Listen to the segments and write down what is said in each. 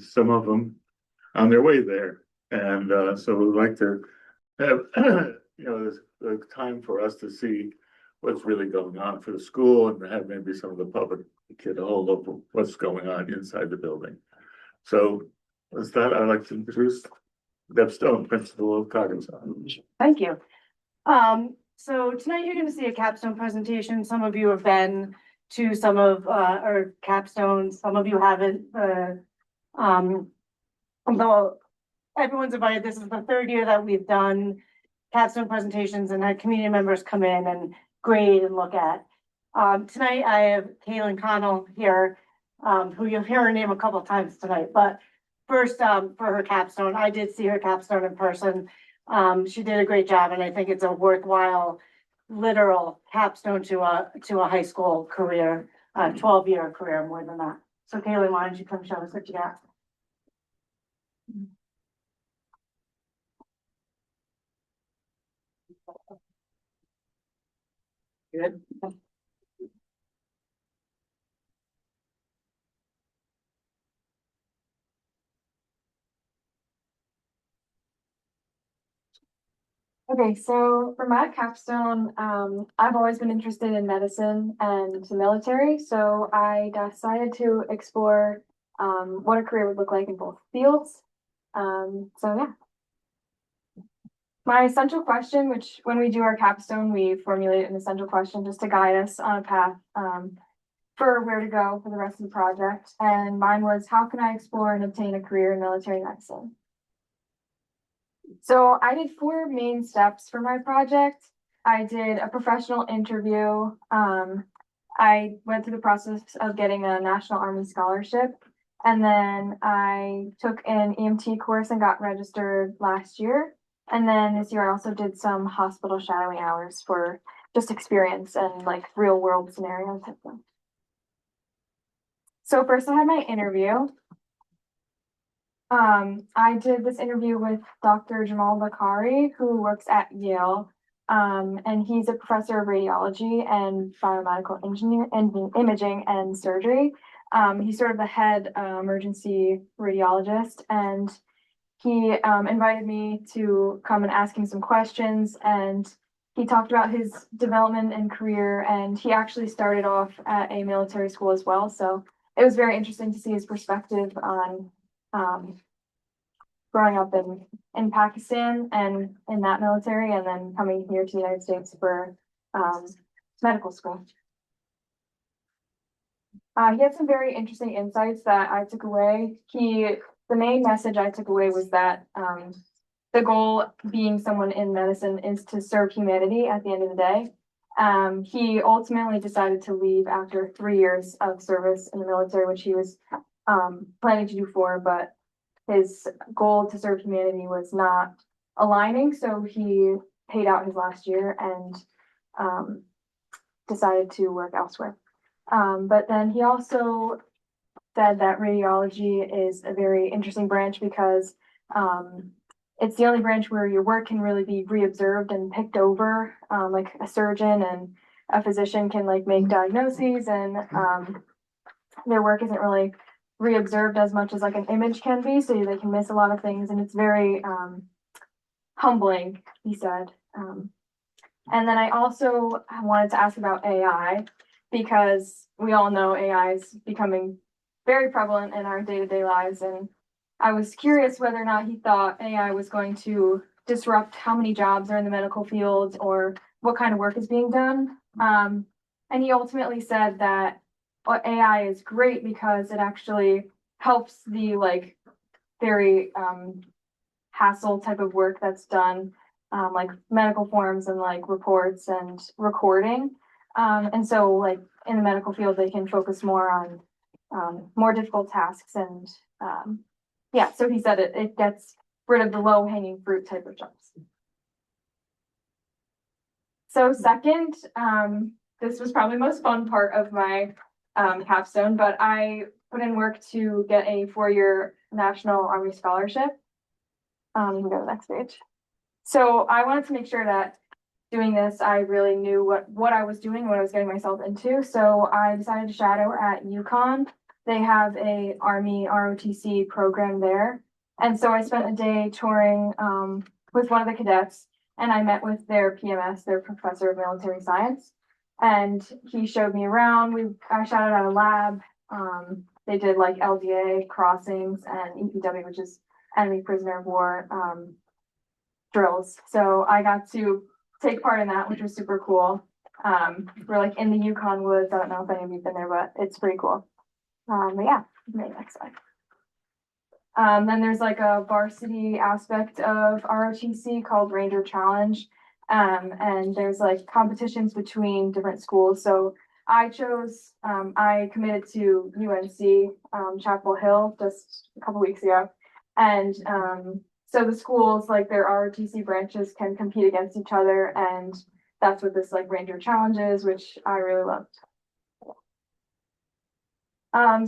some of them on their way there. And so we'd like to have, the time for us to see what's really going on for the school and have maybe some of the public get a hold of what's going on inside the building. So with that, I'd like to introduce Deb Stone, Principal of Coggins. Thank you. So tonight you're going to see a capstone presentation. Some of you have been to some of our capstones, some of you haven't. Although everyone's invited, this is the third year that we've done capstone presentations and had community members come in and grade and look at. Tonight I have Kaylin Connell here, who you'll hear her name a couple of times tonight. But first, for her capstone, I did see her capstone in person. She did a great job, and I think it's a worthwhile, literal capstone to a high school career, 12-year career, more than that. So Kaylin, why don't you come show us what you got? Good. Okay, so for my capstone, I've always been interested in medicine and the military, so I decided to explore what a career would look like in both fields. So yeah. My essential question, which when we do our capstone, we formulate an essential question just to guide us on a path for where to go for the rest of the project. And mine was, how can I explore and obtain a career in military medicine? So I did 4 main steps for my project. I did a professional interview. I went through the process of getting a National Army scholarship. And then I took an EMT course and got registered last year. And then this year I also did some hospital shadowing hours for just experience and like real world scenarios. So first I had my interview. I did this interview with Dr. Jamal Bakari, who works at Yale. And he's a professor of radiology and biomedical imaging and surgery. He's sort of the head emergency radiologist, and he invited me to come and ask him some questions, and he talked about his development and career, and he actually started off at a military school as well. So it was very interesting to see his perspective on growing up in Pakistan and in that military, and then coming here to the United States for medical school. He had some very interesting insights that I took away. The main message I took away was that the goal, being someone in medicine, is to serve humanity at the end of the day. He ultimately decided to leave after 3 years of service in the military, which he was planning to do 4, but his goal to serve humanity was not aligning, so he paid out his last year and decided to work elsewhere. But then he also said that radiology is a very interesting branch because it's the only branch where your work can really be reobserved and picked over, like a surgeon and a physician can like make diagnoses, and their work isn't really reobserved as much as like an image can be, so they can miss a lot of things, and it's very humbling, he said. And then I also wanted to ask about AI, because we all know AI is becoming very prevalent in our day-to-day lives, and I was curious whether or not he thought AI was going to disrupt how many jobs are in the medical field or what kind of work is being done. And he ultimately said that AI is great because it actually helps the like very hassle type of work that's done, like medical forms and like reports and recording. And so like in the medical field, they can focus more on more difficult tasks. And yeah, so he said it gets rid of the low hanging fruit type of jobs. So second, this was probably the most fun part of my capstone, but I put in work to get a 4-year National Army scholarship. You can go to the next page. So I wanted to make sure that doing this, I really knew what I was doing, what I was getting myself into. So I decided to shadow at UConn they have a Army ROTC program there. And so I spent a day touring with one of the cadets, and I met with their PMS, their professor of military science. And he showed me around. I shot it at a lab. They did like LDA crossings and EPW, which is enemy prisoner of war drills. So I got to take part in that, which was super cool. We're like in the Yukon woods. I don't know if any of you've been there, but it's pretty cool. But yeah, maybe next slide. Then there's like a varsity aspect of ROTC called Ranger Challenge. And there's like competitions between different schools. So I committed to UNC, Chapel Hill just a couple weeks ago. And so the schools, like their ROTC branches, can compete against each other. And that's what this like Ranger Challenge is, which I really loved.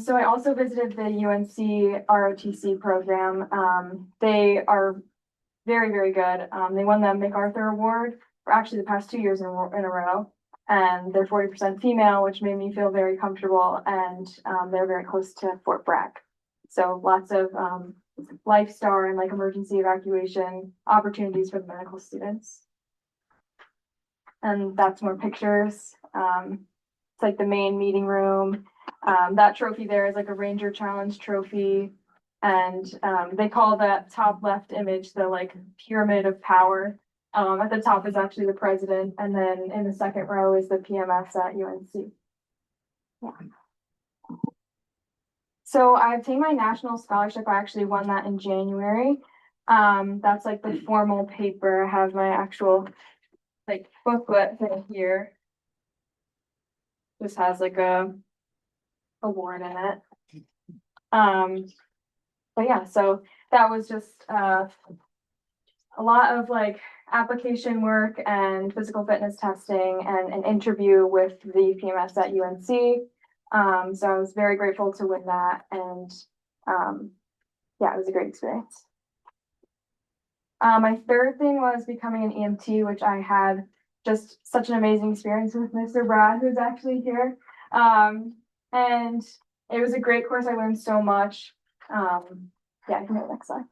So I also visited the UNC ROTC program. They are very, very good. They won the MacArthur Award for actually the past 2 years in a row. And they're 40% female, which made me feel very comfortable. And they're very close to Fort Bragg. So lots of Lifestar and like emergency evacuation opportunities for the medical students. And that's more pictures. It's like the main meeting room. That trophy there is like a Ranger Challenge trophy. And they call that top left image the like pyramid of power. At the top is actually the president, and then in the second row is the PMS at UNC. Yeah. So I obtained my national scholarship. I actually won that in January. That's like the formal paper. I have my actual like booklet thing here. This has like a award in it. But yeah, so that was just a lot of like application work and physical fitness testing and an interview with the PMS at UNC. So I was very grateful to win that, and yeah, it was a great experience. My third thing was becoming an EMT, which I had just such an amazing experience with Mr. Brad, who's actually here. And it was a great course. I learned so much. Yeah, you can go next slide.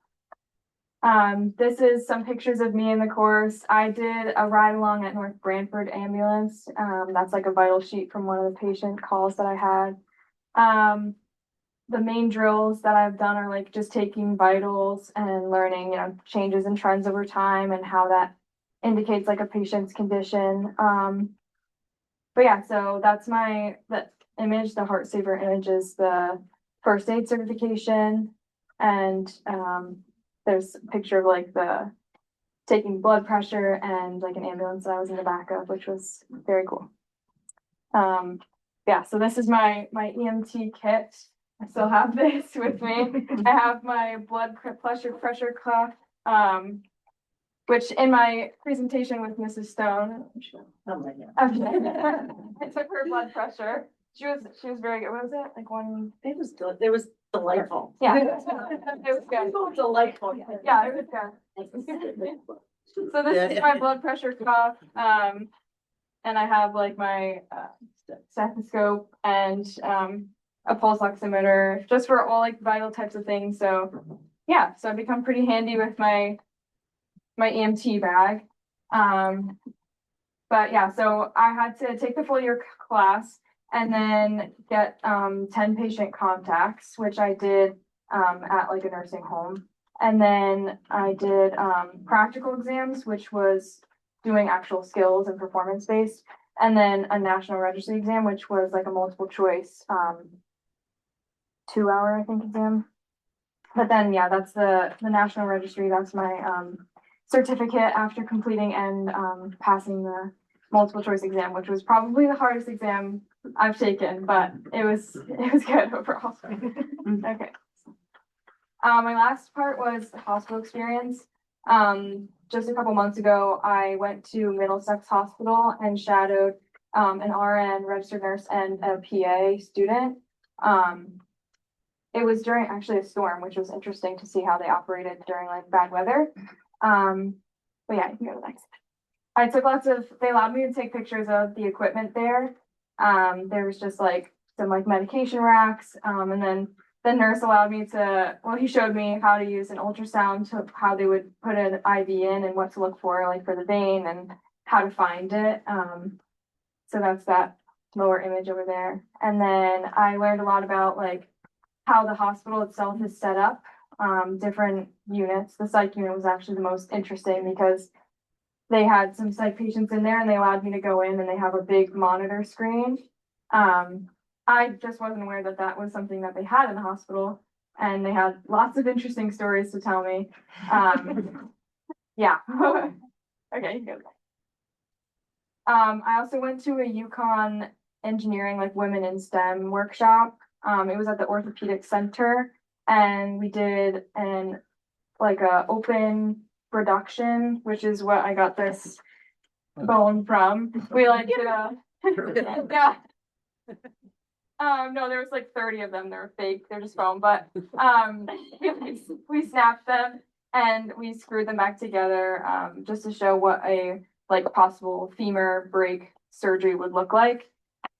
This is some pictures of me in the course. I did a ride along at North Brantford Ambulance. That's like a vital sheet from one of the patient calls that I had. The main drills that I've done are like just taking vitals and learning, changes and trends over time and how that indicates like a patient's condition. But yeah, so that's that image, the Heart Saver image is the first aid certification. And there's a picture of like the taking blood pressure and like an ambulance that I was in the back of, which was very cool. Yeah, so this is my EMT kit. I still have this with me. I have my blood pressure cuff, which in my presentation with Mrs. Stone, I took her blood pressure. She was very good. What was it? Like one. It was delightful. Yeah, it was good. Delightful. Yeah, it was good. So this is my blood pressure cuff, and I have like my stethoscope and a pulse oximeter just for all like vital types of things. So yeah, so I've become pretty handy with my EMT bag. But yeah, so I had to take the full year class and then get 10 patient contacts, which I did at like a nursing home. And then I did practical exams, which was doing actual skills and performance based. And then a national registry exam, which was like a multiple choice 2-hour, I think, exam. But then, yeah, that's the national registry. That's my certificate after completing and passing the multiple choice exam, which was probably the hardest exam I've taken, but it was good overall. Okay. My last part was hospital experience. Just a couple months ago, I went to Middlesex Hospital and shadowed an RN, registered nurse, and a PA student. It was during actually a storm, which was interesting to see how they operated during like bad weather. But yeah, you can go next. They allowed me to take pictures of the equipment there. There was just like some like medication racks, and then the nurse allowed me to, well, he showed me how to use an ultrasound, to how they would put an IV in and what to look for, like for the vein and how to find it. So that's that lower image over there. And then I learned a lot about like how the hospital itself is set up, different units. The psych unit was actually the most interesting because they had some psych patients in there and they allowed me to go in and they have a big monitor screen. I just wasn't aware that that was something that they had in the hospital, and they had lots of interesting stories to tell me. Yeah. Okay, you go. I also went to a UConn engineering, like women in STEM workshop. It was at the orthopedic center, and we did a open reduction, which is what I got this bone from. We like did a yeah. No, there was like 30 of them. They're fake. They're just foam, but we snapped them and we screwed them back together, just to show what a like possible femur break surgery would look like.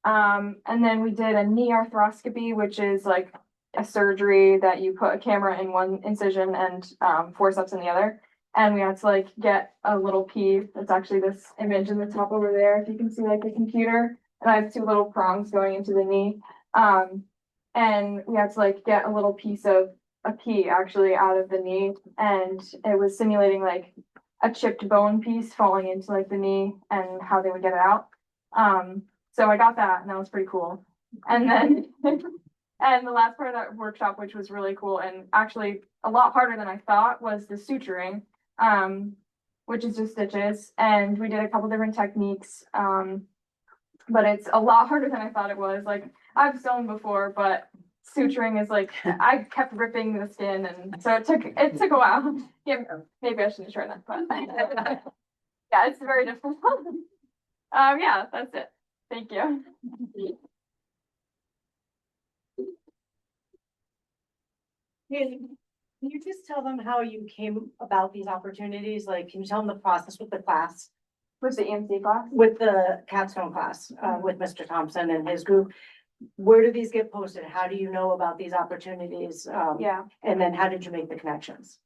And then we did a knee arthroscopy, which is like a surgery that you put a camera in one incision and forceps in the other. And we had to like get a little piece. It's actually this image in the top over there, if you can see like a computer. And I have two little prongs going into the knee. And we had to like get a little piece of a pea actually out of the knee. And it was simulating like a chipped bone piece falling into like the knee and how they would get it out. So I got that and that was pretty cool. And then and the last part of that workshop, which was really cool and actually a lot harder than I thought, was the suturing, which is just stitches. And we did a couple different techniques. But it's a lot harder than I thought it was. Like I've sewn before, but suturing is like I kept ripping the skin, and so it took a while. Yeah, maybe I shouldn't try that, but yeah, it's very difficult. Yeah, that's it. Thank you. Can you just tell them how you came about these opportunities? Like, can you tell them the process with the class? With the EMC class? With the capstone class, with Mr. Thompson and his group? Where do these get posted? How do you know about these opportunities? Yeah. And then how did you make the connections?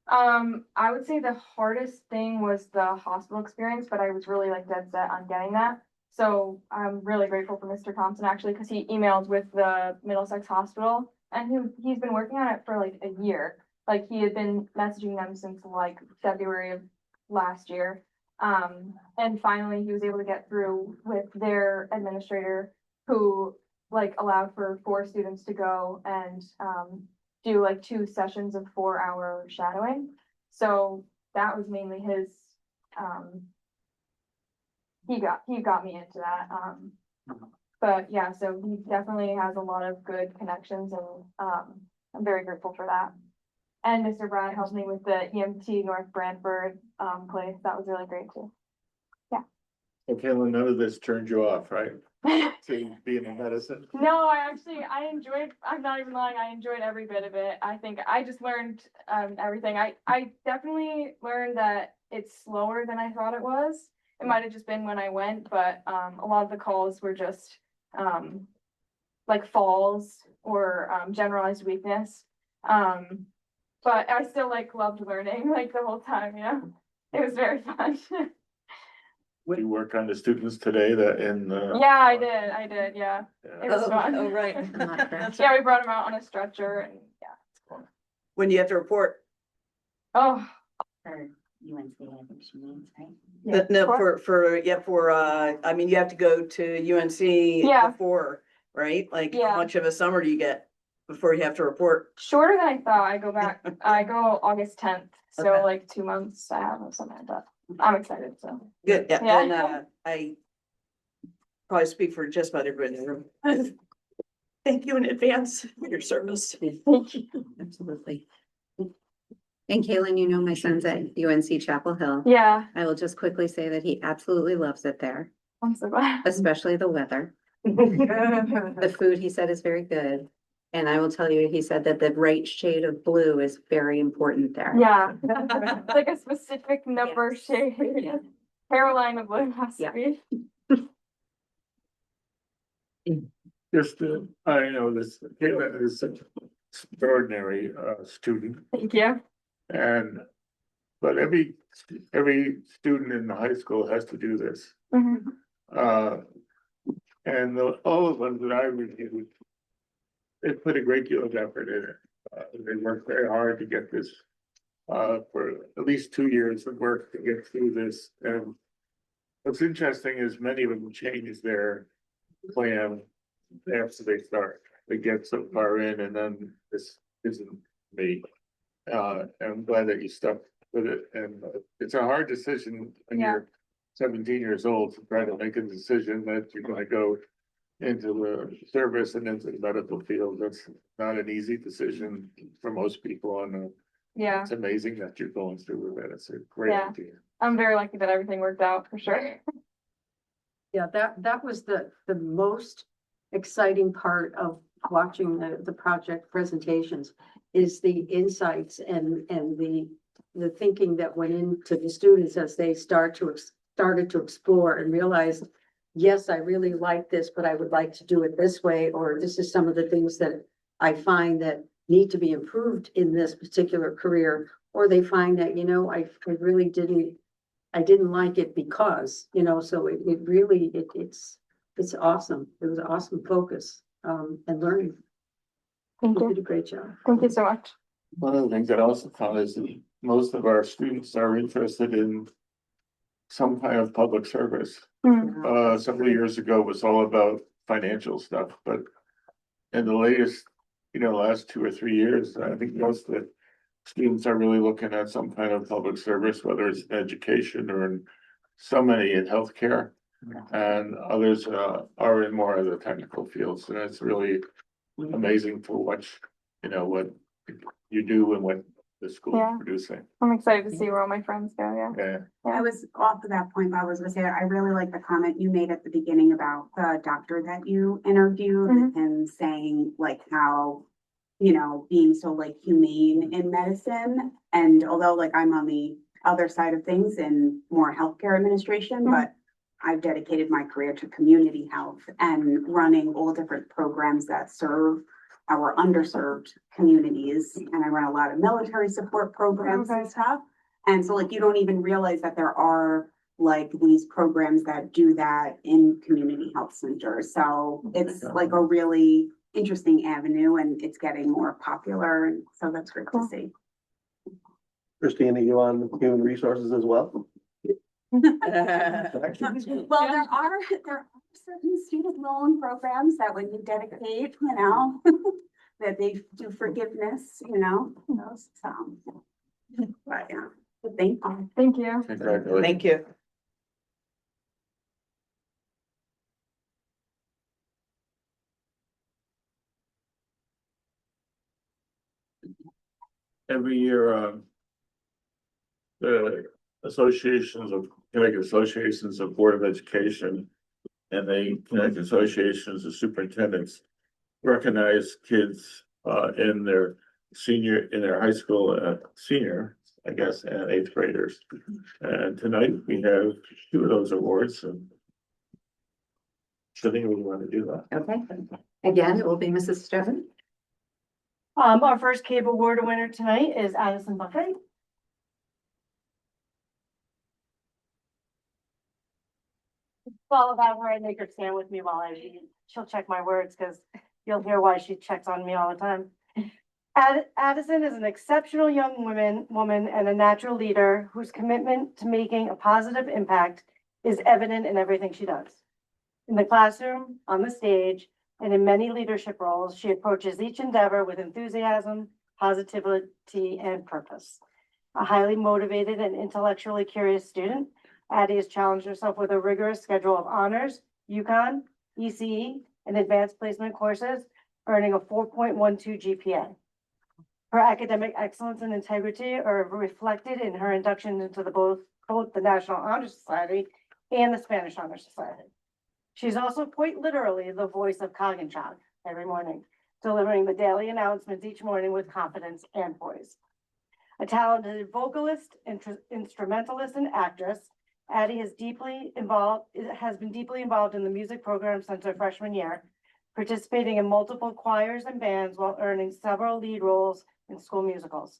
I would say the hardest thing was the hospital experience, but I was really like dead set on getting that. So I'm really grateful for Mr. Thompson actually, because he emailed with the Middlesex Hospital and he's been working on it for like a year. Like he had been messaging them since like February of last year. And finally he was able to get through with their administrator, who like allowed for 4 students to go and do like 2 sessions of 4-hour shadowing. So that was mainly his he got me into that. But yeah, so he definitely has a lot of good connections, and I'm very grateful for that. And Mr. Brad helped me with the EMT North Brantford place. That was really great too. Okay, well, none of this turned you off, right? To being in medicine? No, I enjoyed, I'm not even lying, I enjoyed every bit of it. I think I just learned everything. I definitely learned that it's slower than I thought it was. It might have just been when I went, but a lot of the calls were just like falls or generalized weakness. But I still like loved learning like the whole time, you know? It was very fun. Do you work on the students today that in? Yeah, I did, yeah. It was fun. Oh, right. Yeah, we brought him out on a stretcher and yeah. When do you have to report? Oh, For UNC, I think she means, right? yeah. No, I mean, you have to go to UNC Yeah. before, right? Like, Yeah. how much of a summer do you get before you have to report? Shorter than I thought. I go August 10th, so Okay. like 2 months I have or something like that. I'm excited, so. Good, yeah, Yeah. and I probably speak for just about everybody in the room. Thank you in advance for your service. Absolutely. And Kaylin, you know, my son's at UNC Chapel Hill. Yeah, I will just quickly say that he absolutely loves it there, I'm so glad. especially the weather. The food, he said, is very good. And I will tell you, he said that the right shade of blue is very important there. Yeah, like a specific number shade. Carolina blue has to Yeah. be. just, I know this, Caitlin is such an extraordinary, student Thank you. and, but every student in the high school has to do this. Mhm. And all of them that I reviewed, they put a great deal of effort in it. They worked very hard to get this, for at least 2 years of work to get through this. And what's interesting is many of them change their plan after they start. They get so far in and then this isn't me. I'm glad that you stuck with it. And it's a hard decision when Yeah. you're 17 years old to try to make a decision that you're gonna go into the service and into the medical field. That's not an easy decision for most people, and Yeah, it's amazing that you're going through with it. It's a great Yeah. idea. I'm very lucky that everything worked out for sure. Yeah, that was the most exciting part of watching the project presentations is the insights and the thinking that went into the students as they started to explore and realized, yes, I really like this, but I would like to do it this way, or this is some of the things that I find that need to be improved in this particular career, or they find that, I really I didn't like it because, so it really, it's awesome. It was an awesome focus, and learning. Thank You did you. a great job. Thank you so much. One of the things that I also found is that most of our students are interested in some kind of public service. Several years ago it was all about financial stuff, but in the latest, last 2 or 3 years, I think most of the students are really looking at some kind of public service, whether it's in education or in so many in healthcare. And others are in more of the technical fields, and it's really amazing to watch, what you do and what the school Yeah. is producing. I'm excited to see where all my friends go, yeah. Yeah, I was off of that point, but I was gonna say, I really like the comment you made at the beginning about the doctor that you interviewed Mhm. and saying like how, being so like humane in medicine. And although like I'm on the other side of things in more healthcare administration, Mhm. but I've dedicated my career to community health and running all different programs that serve our underserved communities. And I run a lot of military support programs and Okay. stuff. And so like, you don't even realize that there are like these programs that do that in community health centers. So it's like a really interesting avenue and it's getting more popular. And so that's great to Cool. see. Christina, you on human resources as well? Well, there are certain student loan programs that when you dedicate, that they do forgiveness, so. But yeah, but thank you. Thank you. congratulations. Thank you. Every year, the Connecticut Associations of Board of Education and the Connecticut Associations of Superintendents recognize kids, in their high school, senior, I guess, and 8th graders. And tonight we have 2 of those awards, and Shelley, we want to do that. Okay, again, it will be Mrs. Stone. Our first cable award winner tonight is Addison Buffet. It's all about her. I make her stand with me while I read. She'll check my words because you'll hear why she checks on me all the time. Addison is an exceptional young woman and a natural leader whose commitment to making a positive impact is evident in everything she does. In the classroom, on the stage, and in many leadership roles, she approaches each endeavor with enthusiasm, positivity, and purpose. A highly motivated and intellectually curious student, Addie has challenged herself with a rigorous schedule of honors, UConn, ECE, and advanced placement courses, earning a 4.12 GPA. Her academic excellence and integrity are reflected in her induction into both the National Honor Society and the Spanish Honor Society. She's also quite literally the voice of Coggin-Chog every morning, delivering the daily announcements each morning with confidence and poise. A talented vocalist, instrumentalist, and actress, Addie has been deeply involved in the music program since her freshman year, participating in multiple choirs and bands while earning several lead roles in school musicals.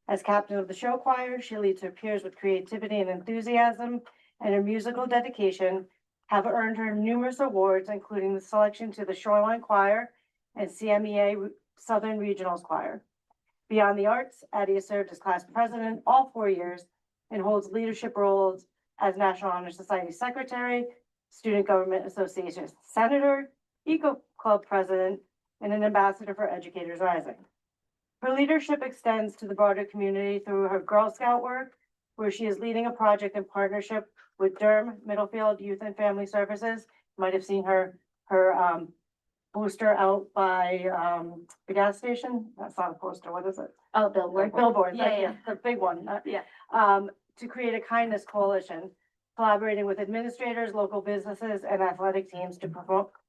As captain of the show choir, she leads her peers with creativity and enthusiasm, and her musical dedication have earned her numerous awards, including the selection to the Shoreline Choir and CMEA Southern Regionals Choir. Beyond the arts, Addie has served as class president all 4 years and holds leadership roles as National Honor Society Secretary, Student Government Association Senator, Eco Club President, and an ambassador for Educators Rising. Her leadership extends to the broader community through her Girl Scout work, where she is leading a project in partnership with Durham Middlefield Youth and Family Services. You might have seen her poster out by the gas station. That's not a poster. What is it? Oh, billboard. Billboard. Yeah, yeah. The big one. Yeah. To create a kindness coalition, collaborating with administrators, local businesses, and athletic teams to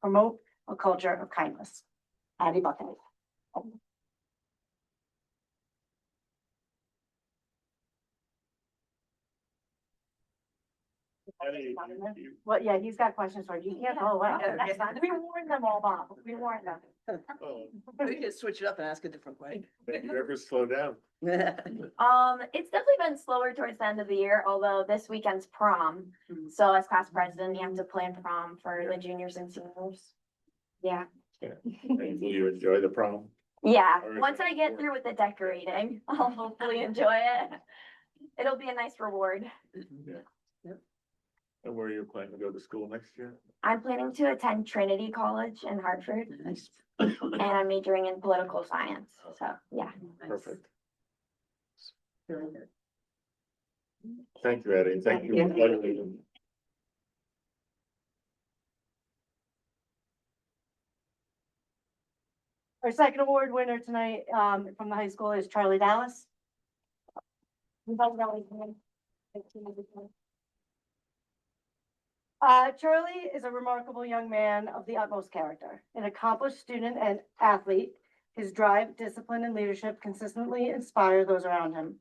promote a culture of kindness. Addie Bucket. Well, yeah, he's got questions for you. You can't go away. We warned them all, Bob. We warned them. Oh, We can switch it up and ask a different way. Did you ever slow down? It's definitely been slower towards the end of the year, although this weekend's prom. So as class president, you have to plan prom for the juniors and seniors. Yeah. And do you enjoy the prom? Yeah, Or is once it I get work? through with the decorating, I'll hopefully enjoy it. It'll be a nice reward. And where are you planning to go to school next year? I'm planning to attend Trinity College in Hartford, Nice. and I'm majoring in political science. So, yeah. Perfect. Very good. Thank you, Eddie. Thank you. Our second award winner tonight, from the high school is Charlie Dallas. Charlie is a remarkable young man of the utmost character, an accomplished student and athlete. His drive, discipline, and leadership consistently inspire those around him.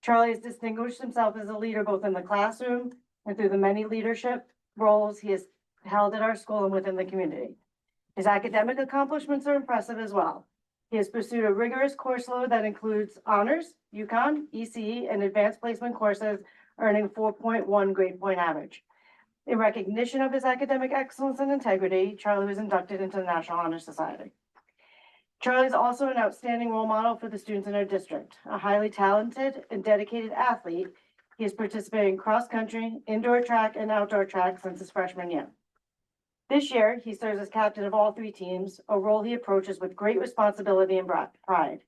Charlie has distinguished himself as a leader both in the classroom and through the many leadership roles he has held at our school and within the community. His academic accomplishments are impressive as well. He has pursued a rigorous course load that includes honors, UConn, ECE, and advanced placement courses, earning 4.1 grade point average. In recognition of his academic excellence and integrity, Charlie was inducted into the National Honor Society. Charlie is also an outstanding role model for the students in our district. A highly talented and dedicated athlete, he has participated in cross-country, indoor track, and outdoor track since his freshman year. This year, he serves as captain of all 3 teams, a role he approaches with great responsibility and pride.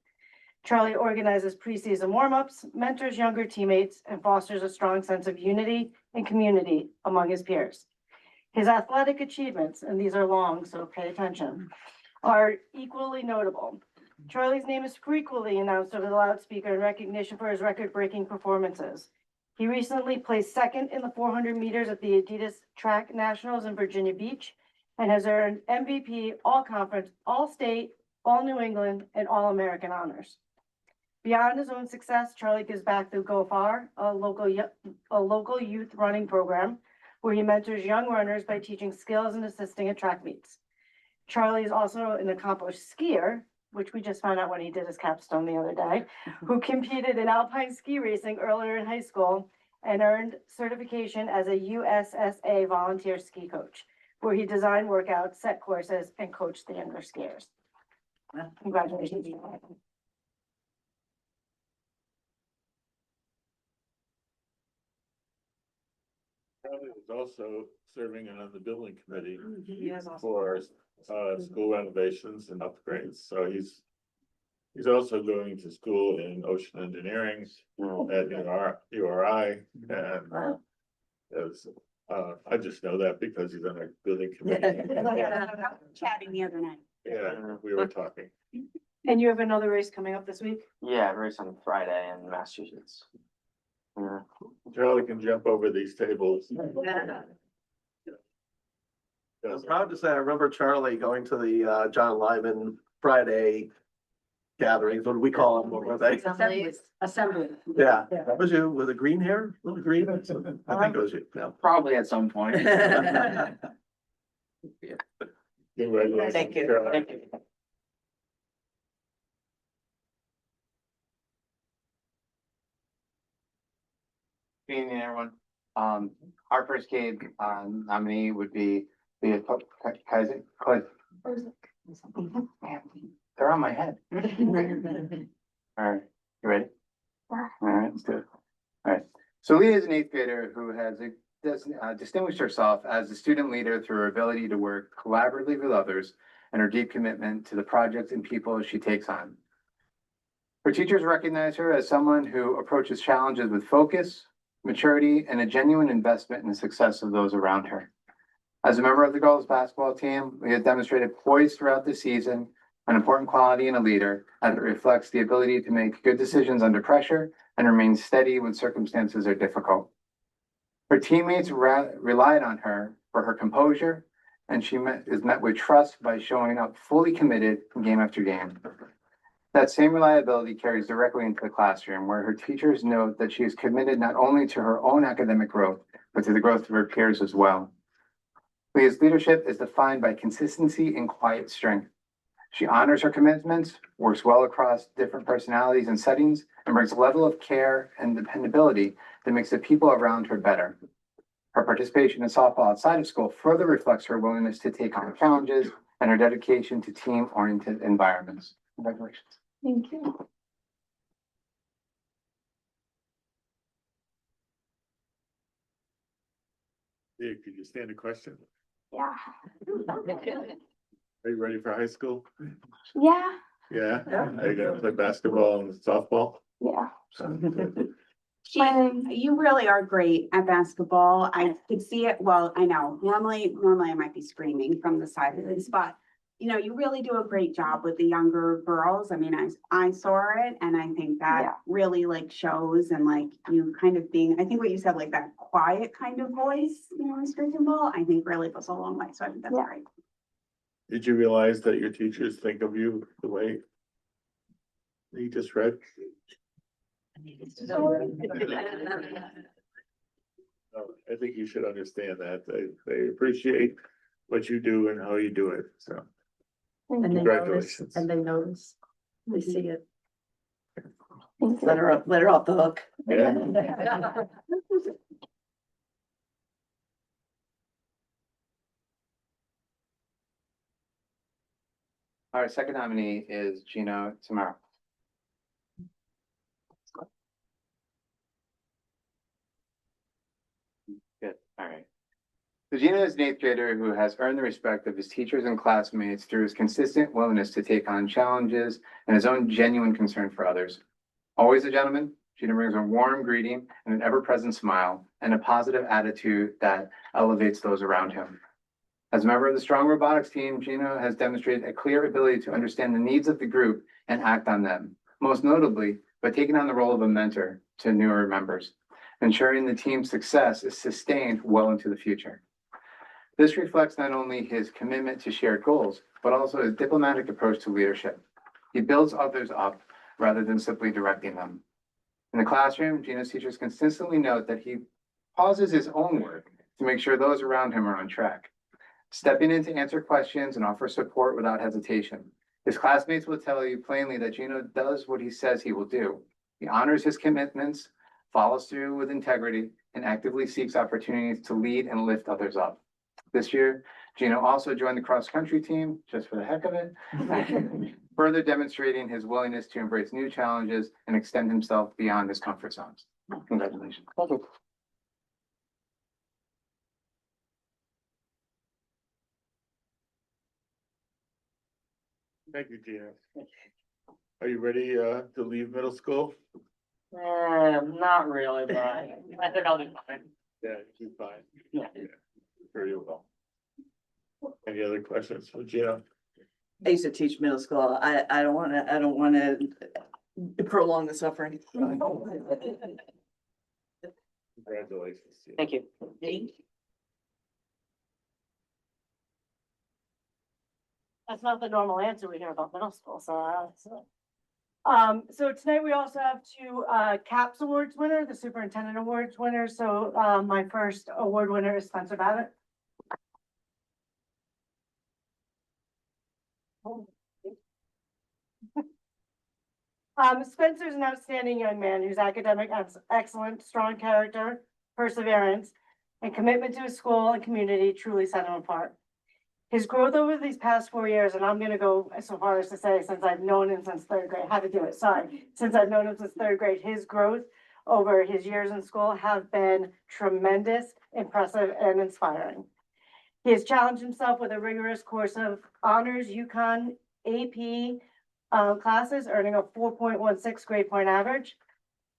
Charlie organizes preseason warm-ups, mentors younger teammates, and fosters a strong sense of unity and community among his peers. His athletic achievements, and these are long, so pay attention, are equally notable. Charlie's name is frequently announced over the loudspeaker in recognition for his record-breaking performances. He recently placed second in the 400 meters at the Adidas Track Nationals in Virginia Beach and has earned MVP, All-Conference, All-State, All-New England, and All-American honors. Beyond his own success, Charlie gives back through Go Far, a local youth running program where he mentors young runners by teaching skills and assisting at track meets. Charlie is also an accomplished skier, which we just found out when he did his capstone the other day, who competed in alpine ski racing earlier in high school and earned certification as a USSA volunteer ski coach, where he designed workouts, set courses, and coached the younger skiers. Congratulations. Charlie is also serving on the building committee Yes. for school renovations and upgrades. So he's also going to school in ocean engineering at URI. And I just know that because he's on a building committee. Chatting the other night. Yeah, we were talking. And you have another race coming up this week? Yeah, race on Friday in Massachusetts. Yeah. Charlie can jump over these tables. I'm proud to say, I remember Charlie going to the John Lyman Friday gatherings, what do we call them, what were they? Assembly. Yeah, that was you, with the green hair, little green, I think it was you, yeah. Probably at some point. Congratulations. Thank you. Caroline. Thank you. Good evening, everyone. Our first kid nominee would be the Kaiser. They're on my head. All right, you ready? All right, let's do it. All right. So Leah is an eighth grader who has distinguished herself as a student leader through her ability to work collaboratively with others and her deep commitment to the projects and people she takes on. Her teachers recognize her as someone who approaches challenges with focus, maturity, and a genuine investment in the success of those around her. As a member of the girls' basketball team, Leah demonstrated poise throughout the season, an important quality in a leader, as it reflects the ability to make good decisions under pressure and remain steady when circumstances are difficult. Her teammates relied on her for her composure, and she is met with trust by showing up fully committed game after game. That same reliability carries directly into the classroom, where her teachers note that she is committed not only to her own academic growth, but to the growth of her peers as well. Leah's leadership is defined by consistency and quiet strength. She honors her commitments, works well across different personalities and settings, and brings a level of care and dependability that makes the people around her better. Her participation in softball outside of school further reflects her willingness to take on challenges and her dedication to team-oriented environments. Congratulations. Thank you. Yeah, could you stand a question? Yeah. Are you ready for high school? Yeah. Yeah, are you gonna play basketball and softball? Yeah. You really are great at basketball. I could see it. Well, I know normally I might be screaming from the side of this, but you know, you really do a great job with the younger girls. I mean, I saw it and I think that Yeah. really like shows and like you kind of being, I think what you said, like that quiet kind of voice, you know, in streaking ball, I think really goes a long way. So I think that's Yeah. great. Did you realize that your teachers think of you the way you just read? I think you should understand that. They appreciate what you do and how you do it, so. And they notice, Congratulations. and they notice, they see it. Let her off the hook. Yeah. Our second nominee is Gino Tamara. Good, all right. So Gino is an eighth grader who has earned the respect of his teachers and classmates through his consistent willingness to take on challenges and his own genuine concern for others. Always a gentleman, Gino brings a warm greeting and an ever-present smile and a positive attitude that elevates those around him. As a member of the Strong Robotics team, Gino has demonstrated a clear ability to understand the needs of the group and act on them, most notably by taking on the role of a mentor to newer members, ensuring the team's success is sustained well into the future. This reflects not only his commitment to shared goals, but also his diplomatic approach to leadership. He builds others up rather than simply directing them. In the classroom, Gino's teachers consistently note that he pauses his own work to make sure those around him are on track, stepping in to answer questions and offer support without hesitation. His classmates will tell you plainly that Gino does what he says he will do. He honors his commitments, follows through with integrity, and actively seeks opportunities to lead and lift others up. This year, Gino also joined the cross-country team, just for the heck of it, further demonstrating his willingness to embrace new challenges and extend himself beyond his comfort zones. Congratulations. Thank you, Gina. Are you ready to leave middle school? Not really, but I think I'll do fine. Yeah, you're fine. Yeah. Very well. Any other questions for Gina? I used to teach middle school. I don't wanna prolong the suffering. Congratulations. Gina. Thank you. That's not the normal answer we hear about middle school, so tonight we also have two, CAPS Awards winner, the Superintendent Awards winner. So, my first award winner is Spencer Babbitt. Spencer's an outstanding young man whose academic excellence, strong character, perseverance, and commitment to his school and community truly set him apart. His growth over these past 4 years, and I'm gonna go so far as to say, since I've known him since third grade, how to do it, sorry. Since I've known him since third grade, his growth over his years in school have been tremendous, impressive, and inspiring. He has challenged himself with a rigorous course of honors, UConn, AP, classes, earning a 4.16 grade point average.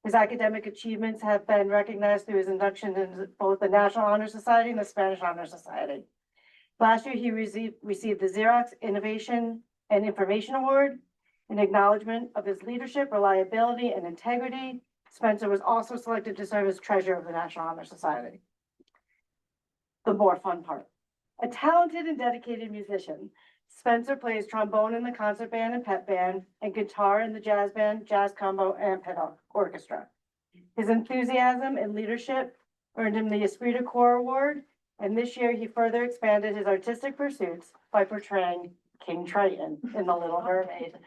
His academic achievements have been recognized through his induction into both the National Honor Society and the Spanish Honor Society. Last year, he received the Xerox Innovation and Information Award, in acknowledgement of his leadership, reliability, and integrity. Spencer was also selected to serve as treasurer of the National Honor Society. The more fun part. A talented and dedicated musician, Spencer plays trombone in the concert band and pep band, and guitar in the jazz band, jazz combo, and pedal orchestra. His enthusiasm and leadership earned him the Esprit de Corps Award, and this year he further expanded his artistic pursuits by portraying King Triton in The Little Mermaid.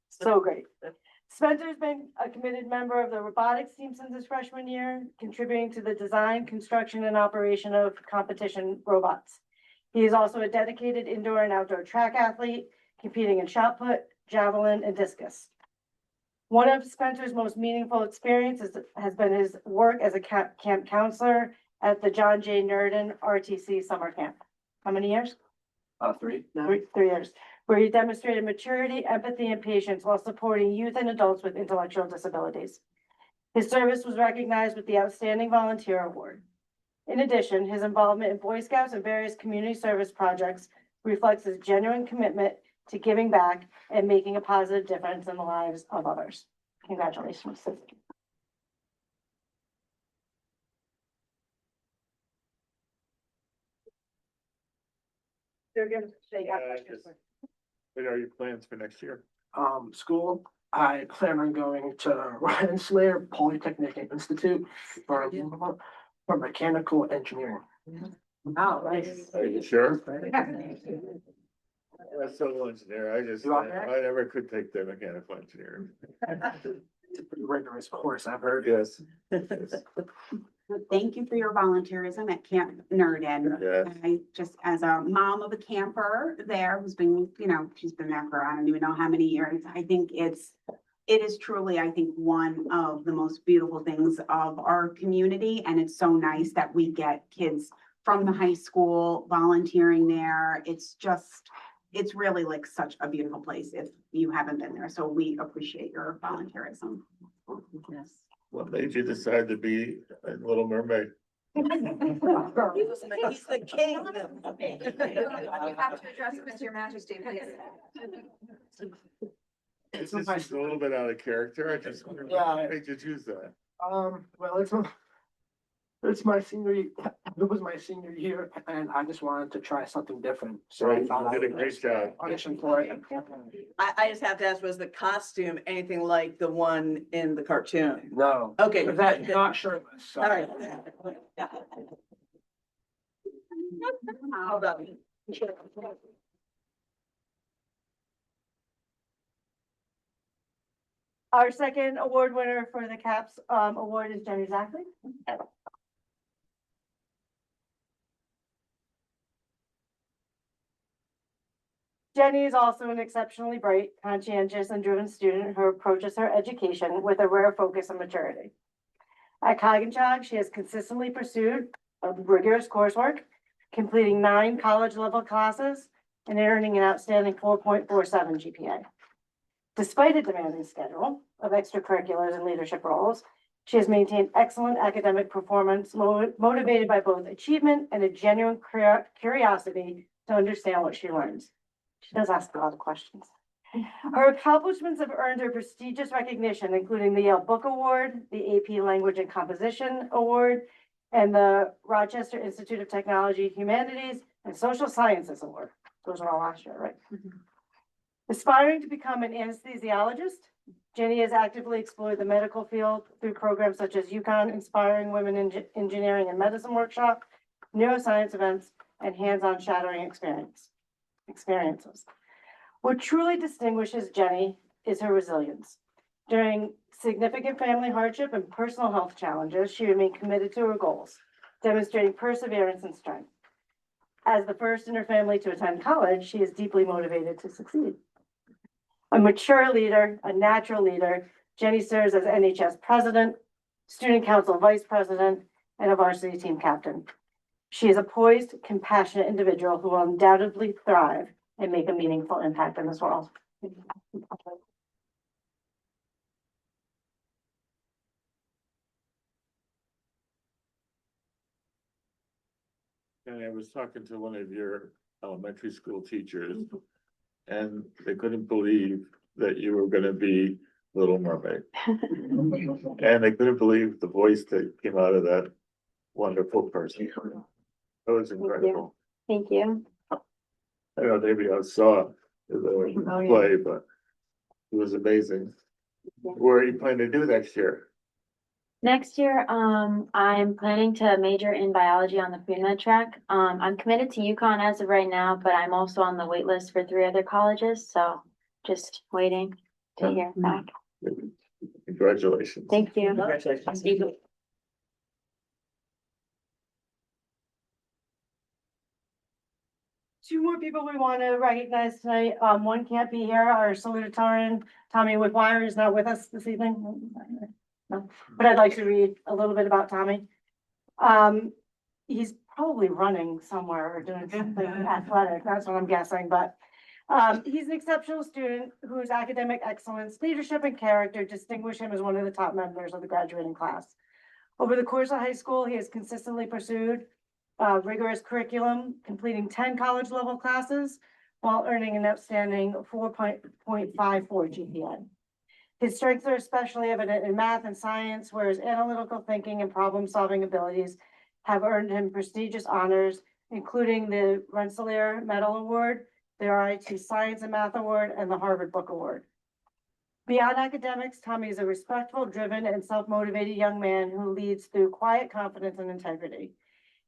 So great. Spencer's been a committed member of the robotics team since his freshman year, contributing to the design, construction, and operation of competition robots. He is also a dedicated indoor and outdoor track athlete, competing in shot put, javelin, and discus. One of Spencer's most meaningful experiences has been his work as a camp counselor at the John J. Nurden RTC summer camp. How many years? 3. 3 years, where he demonstrated maturity, empathy, and patience while supporting youth and adults with intellectual disabilities. His service was recognized with the Outstanding Volunteer Award. In addition, his involvement in Boy Scouts and various community service projects reflects his genuine commitment to giving back and making a positive difference in the lives of others. Congratulations. What are your plans for next year? School, I plan on going to Rensselaer Polytechnic Institute for mechanical engineering. Wow, nice. Are you sure? I'm a civil engineer, I never could take the mechanical engineering. It's a pretty rigorous course, I've heard. Yes. Thank you for your volunteerism at Camp Nurden. Yes. I just, as a mom of a camper there who's been, she's been there for, I don't even know how many years. I think it is truly, I think, one of the most beautiful things of our community. And it's so nice that we get kids from the high school volunteering there. It's really like such a beautiful place if you haven't been there. So we appreciate your volunteerism. Yes. What made you decide to be a Little Mermaid? He's the king. You have to address this, Your Majesty, please. It's just a little bit out of character, I just wonder what made you choose that? Well, it's my senior year. It was my senior year, and I just wanted to try something different. So Right, I thought you I did a would great just job. audition for it. I just have to ask, was the costume anything like the one in the cartoon? No. Okay. That not shirtless. So. All right. Hold on. Our second award winner for the CAPS award is Jenny Zackley. Jenny is also an exceptionally bright, conscientious, and driven student who approaches her education with a rare focus on maturity. At Coggins, she has consistently pursued a rigorous coursework, completing 9 college-level classes and earning an outstanding 4.47 GPA. Despite a demanding schedule of extracurriculars and leadership roles, she has maintained excellent academic performance, motivated by both achievement and a genuine curiosity to understand what she learns. She does ask a lot of questions. Her accomplishments have earned her prestigious recognition, including the Yale Book Award, the AP Language and Composition Award, and the Rochester Institute of Technology, Humanities, and Social Sciences Award. Those are all last year, right? Aspiring to become an anesthesiologist, Jenny has actively explored the medical field through programs such as UConn Inspiring Women in Engineering and Medicine Workshop, neuroscience events, and hands-on shadowing experience. experiences. What truly distinguishes Jenny is her resilience. During significant family hardship and personal health challenges, she remained committed to her goals, demonstrating perseverance and strength. As the first in her family to attend college, she is deeply motivated to succeed. A mature leader, a natural leader, Jenny serves as NHS president, student council vice president, and a varsity team captain. She is a poised, compassionate individual who will undoubtedly thrive and make a meaningful impact in this world. And I was talking to one of your elementary school teachers, and they couldn't believe that you were gonna be Little Mermaid. And they couldn't believe the voice that came out of that wonderful person. That was incredible. Thank you. I don't know if anybody else saw the play, but it was amazing. What are you planning to do next year? Next year, I'm planning to major in biology on the pre-med track. I'm committed to UConn as of right now, but I'm also on the wait list for 3 other colleges, so just waiting to hear back. Congratulations. Thank you. Congratulations. Two more people we want to recognize tonight. One can't be here. Our salutatorian, Tommy Wickwire, is not with us this evening. No, but I'd like to read a little bit about Tommy. He's probably running somewhere or doing something athletic. That's what I'm guessing, but he's an exceptional student whose academic excellence, leadership, and character distinguish him as one of the top members of the graduating class. Over the course of high school, he has consistently pursued rigorous curriculum, completing 10 college level classes while earning an outstanding 4.54 GPA. His strengths are especially evident in math and science, where his analytical thinking and problem-solving abilities have earned him prestigious honors, including the Rensselaer Medal Award, the RIT Science and Math Award, and the Harvard Book Award. Beyond academics, Tommy is a respectful, driven, and self-motivated young man who leads through quiet confidence and integrity.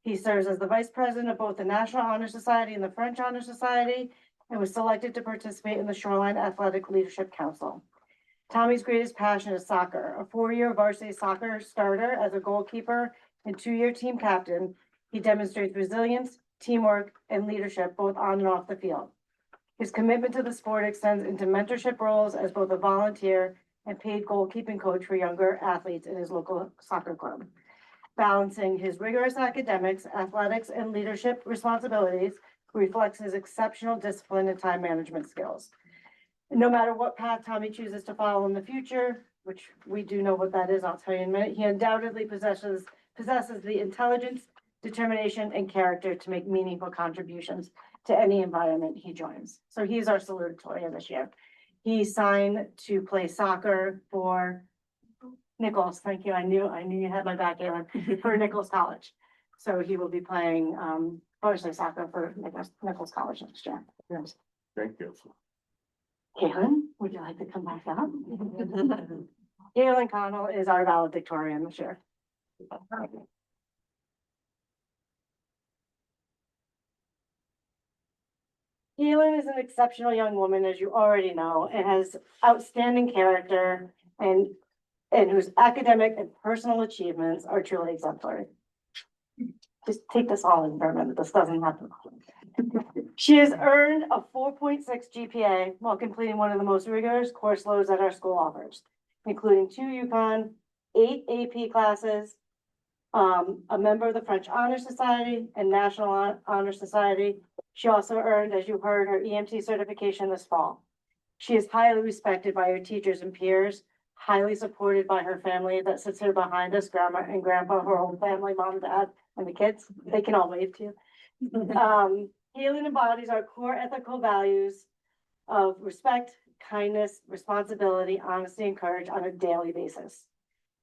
He serves as the vice president of both the National Honor Society and the French Honor Society, and was selected to participate in the Shoreline Athletic Leadership Council. Tommy's greatest passion is soccer. A 4-year varsity soccer starter as a goalkeeper and 2-year team captain, he demonstrates resilience, teamwork, and leadership both on and off the field. His commitment to the sport extends into mentorship roles as both a volunteer and paid goalkeeping coach for younger athletes in his local soccer club. Balancing his rigorous academics, athletics, and leadership responsibilities reflects his exceptional discipline and time management skills. No matter what path Tommy chooses to follow in the future, which we do know what that is, I'll tell you in a minute, he undoubtedly possesses the intelligence, determination, and character to make meaningful contributions to any environment he joins. So he's our salutatorian this year. He signed to play soccer for Nichols. Thank you. I knew you had my back, Aaron, for Nichols College. So he will be playing varsity soccer for Nichols College next year. Yes. Thank you. Caitlin, would you like to come back up? Caitlin Connell is our valedictorian this year. Caitlin is an exceptional young woman, as you already know, and has outstanding character and whose academic and personal achievements are truly exemplary. Just take this all in for a minute. This doesn't happen. She has earned a 4.6 GPA while completing one of the most rigorous course loads that our school offers, including 2 UConn, 8 AP classes, a member of the French Honor Society and National Honor Society. She also earned, as you heard, her EMT certification this fall. She is highly respected by her teachers and peers, highly supported by her family that sits here behind us, grandma and grandpa, her whole family, mom, dad, and the kids. They can all wave to you. Caitlin embodies our core ethical values of respect, kindness, responsibility, honesty, and courage on a daily basis.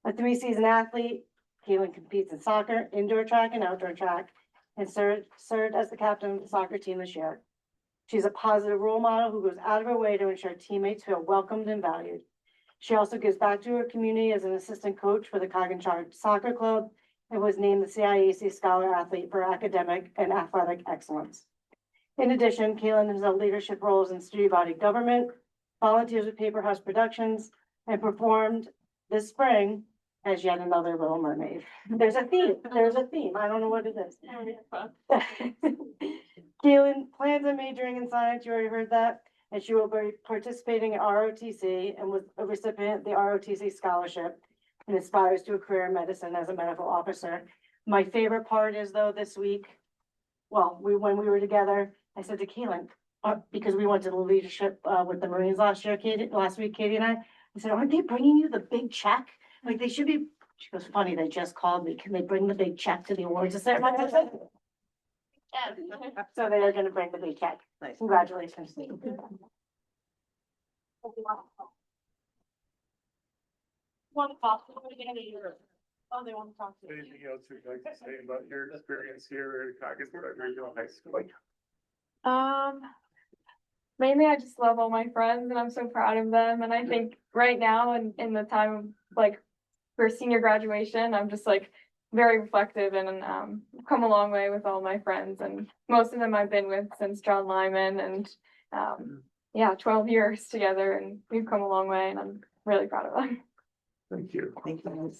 A 3-season athlete, Caitlin competes in soccer, indoor track, and outdoor track, and served as the captain of the soccer team this year. She's a positive role model who goes out of her way to ensure teammates feel welcomed and valued. She also gives back to her community as an assistant coach for the Coggin Soccer Club and was named the CIAC Scholar Athlete for academic and athletic excellence. In addition, Kaylin has held leadership roles in student body government, volunteers with Paper House Productions, and performed this spring as yet another Little Mermaid. There's a theme, I don't know what it is. Kaylin plans on majoring in science, you already heard that, and she will be participating in ROTC and was a recipient of the ROTC scholarship and aspires to a career in medicine as a medical officer. My favorite part is though, this week, when we were together, I said to Kaylin, because we went to the leadership, with the Marines last week, Katie and I said, aren't they bringing you the big check? Like they should be, she goes, funny, they just called me, can they bring the big check to the awards ceremony? I said, "Yeah." So they are gonna bring the big check. Nice. Congratulations. Want to talk to me? Oh, they want to talk to me. Anything else you'd like to say about your experience here at Cogginsburg Regional High School? Mainly I just love all my friends and I'm so proud of them. And I think right now in the time of like for senior graduation, I'm just like very reflective and come a long way with all my friends and most of them I've been with since John Lyman and yeah, 12 years together and we've come a long way and I'm really proud of them. Thank you. Thank you.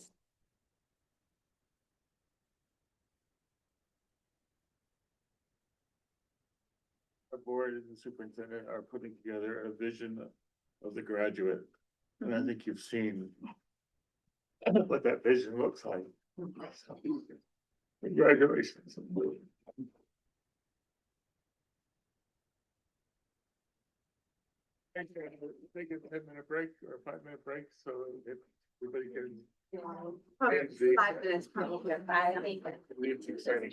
Our board and the superintendent are putting together a vision of the graduate. And I think you've seen what that vision looks like. Congratulations. Take a 10-minute break or a 5-minute break so that everybody can. 5 minutes probably. It's exciting.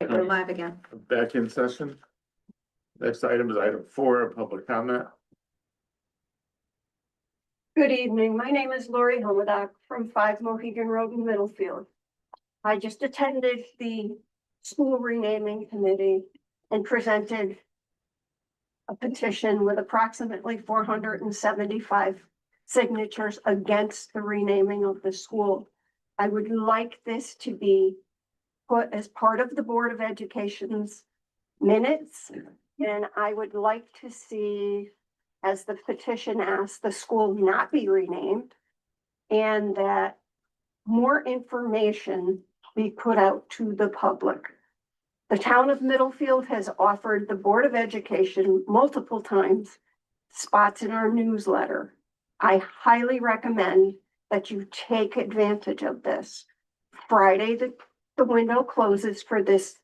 We're live again. Back in session. Next item is item 4, public comment. Good evening. My name is Lori Homedock from 5 Mohegan Road in Middlefield. I just attended the school renaming committee and presented a petition with approximately 475 signatures against the renaming of the school. I would like this to be put as part of the Board of Education's minutes, and I would like to see, as the petition asks, the school not be renamed, and that more information be put out to the public. The town of Middlefield has offered the Board of Education multiple times spots in our newsletter. I highly recommend that you take advantage of this. Friday, the window closes for this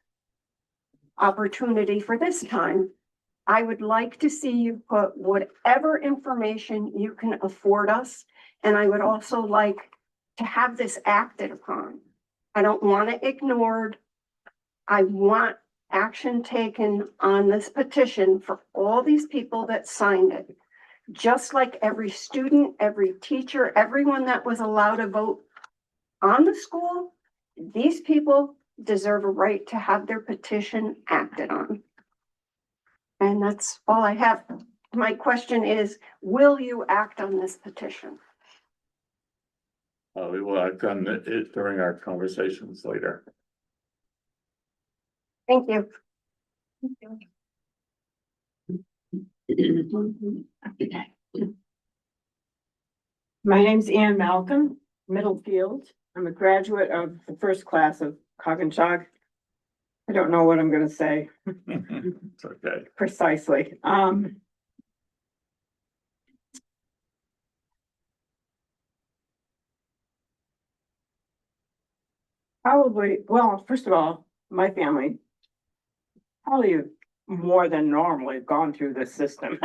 opportunity for this time. I would like to see you put whatever information you can afford us, and I would also like to have this acted upon. I don't want it ignored. I want action taken on this petition for all these people that signed it. Just like every student, every teacher, everyone that was allowed to vote on the school, these people deserve a right to have their petition acted on. And that's all I have. My question is, will you act on this petition? We will act on it during our conversations later. Thank you. My name's Ann Malcolm, Middlefield. I'm a graduate of the first class of Coggins. I don't know what I'm gonna say It's okay. precisely. Probably, well, first of all, my family probably more than normally gone through this system.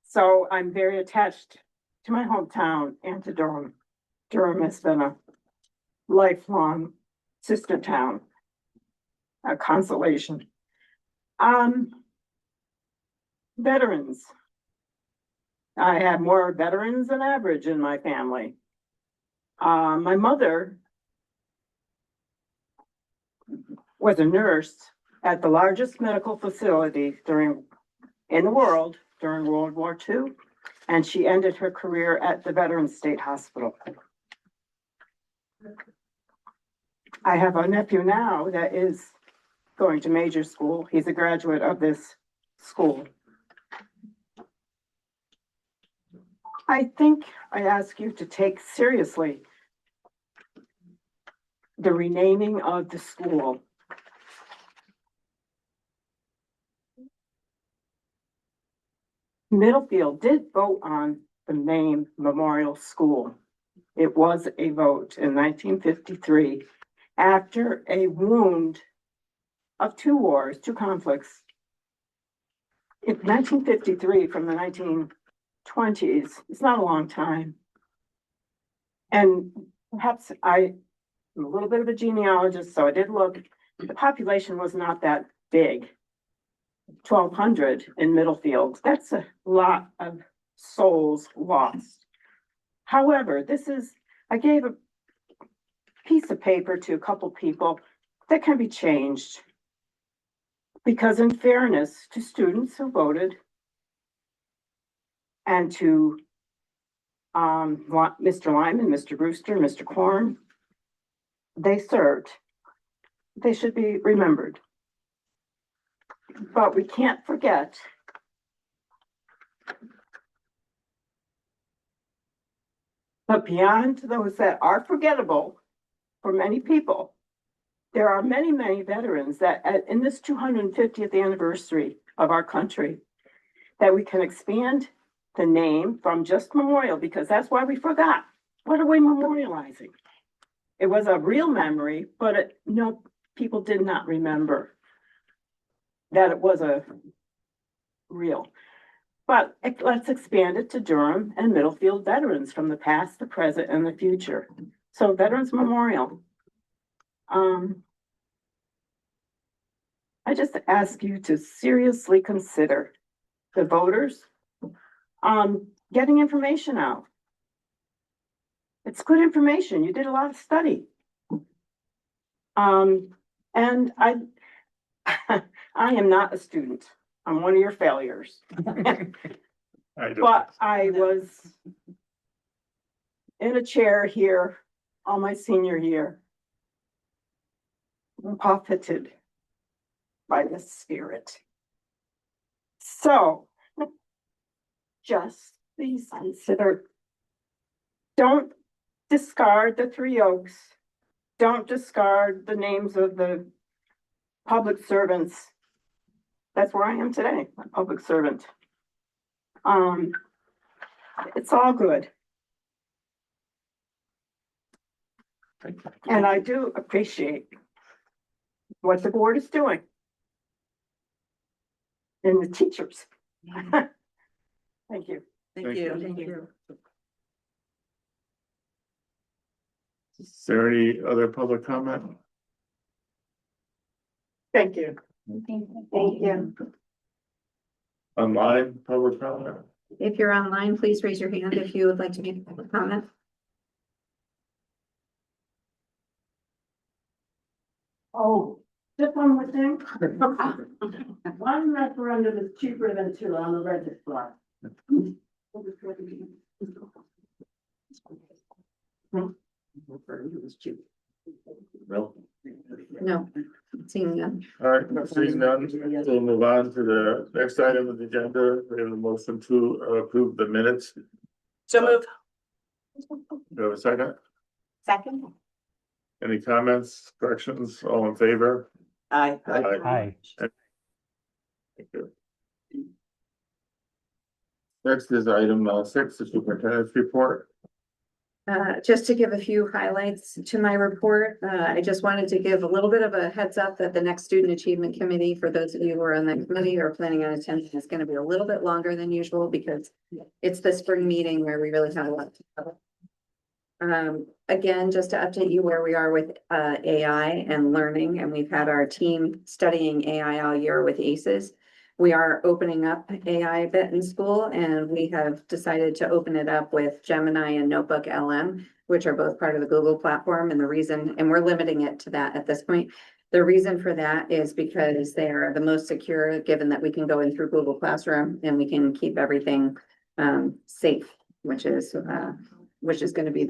So I'm very attached to my hometown and to Durham. Durham has been a lifelong sister town, a consolation. Veterans. I have more veterans than average in my family. My mother was a nurse at the largest medical facility in the world during World War II, and she ended her career at the Veterans State Hospital. I have a nephew now that is going to major school. He's a graduate of this school. I think I ask you to take seriously the renaming of the school. Middlefield did vote on the name Memorial School. It was a vote in 1953 after a wound of 2 wars, 2 conflicts. In 1953 from the 1920s, it's not a long time. And perhaps I'm a little bit of a genealogist, so I did look. The population was not that big. 1,200 in Middlefield. That's a lot of souls lost. However, I gave a piece of paper to a couple people that can be changed. Because in fairness to students who voted and to Mr. Lyman, Mr. Brewster, Mr. Korn, they served. They should be remembered. But we can't forget but beyond those that are forgettable for many people, there are many, many veterans that in this 250th anniversary of our country, that we can expand the name from just memorial, because that's why we forgot. What are we memorializing? It was a real memory, but people did not remember that it was a real. But let's expand it to Durham and Middlefield veterans from the past, the present, and the future. So Veterans Memorial. I just ask you to seriously consider the voters, getting information out. It's good information. You did a lot of study. And I am not a student. I'm one of your failures. But I was in a chair here all my senior year, buffeted by the spirit. So just please consider, don't discard the Three Oaks. Don't discard the names of the public servants. That's where I am today, a public servant. It's all good. And I do appreciate what the board is doing. And the teachers. Thank you. Thank you. Thank you. Is there any other public comment? Thank you. Thank you. Online public comment? If you're online, please raise your hand if you would like to make a public comment. Oh, just one more thing. One referendum is cheaper than two on the registrar. No, seeing none. All right, seeing none, we'll move on to the next item of the agenda. We have a motion to approve the minutes. So moved. Do you have a second? Second? Any comments, corrections, all in favor? Aye. Aye. Thank you. Next is item 6, the superintendent's report. Just to give a few highlights to my report, I just wanted to give a little bit of a heads up that the next Student Achievement Committee, for those of you who are on that committee or planning on attending, is going to be a little bit longer than usual because it's the spring meeting where we really have a lot to cover. Again, just to update you where we are with AI and learning, and we've had our team studying AI all year with ACEs. We are opening up AI a bit in school, and we have decided to open it up with Gemini and Notebook LM, which are both part of the Google platform. And the reason, and we're limiting it to that at this point. The reason for that is because they are the most secure, given that we can go in through Google Classroom and we can keep everything safe, which is going to be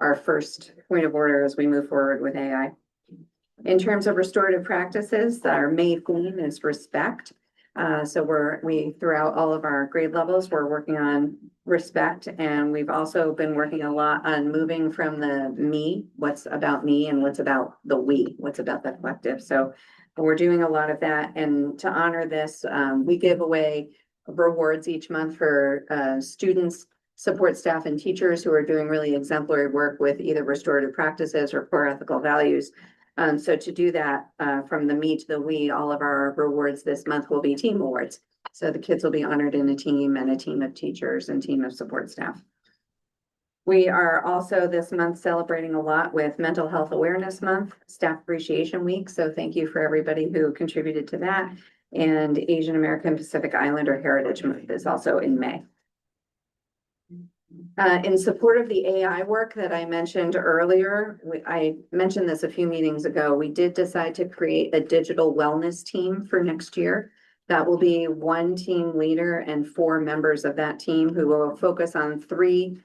our first point of order as we move forward with AI. In terms of restorative practices, our main theme is respect. So we throughout all of our grade levels, we're working on respect, and we've also been working a lot on moving from the me, what's about me, and what's about the we, what's about the collective. So we're doing a lot of that, and to honor this, we give away rewards each month for students, support staff, and teachers who are doing really exemplary work with either restorative practices or core ethical values. So to do that, from the me to the we, all of our rewards this month will be team awards. So the kids will be honored in a team and a team of teachers and team of support staff. We are also this month celebrating a lot with Mental Health Awareness Month, Staff Appreciation Week. So thank you for everybody who contributed to that. And Asian American Pacific Islander Heritage Month is also in May. In support of the AI work that I mentioned earlier, I mentioned this a few meetings ago, we did decide to create a digital wellness team for next year. That will be one team leader and 4 members of that team who will focus on 3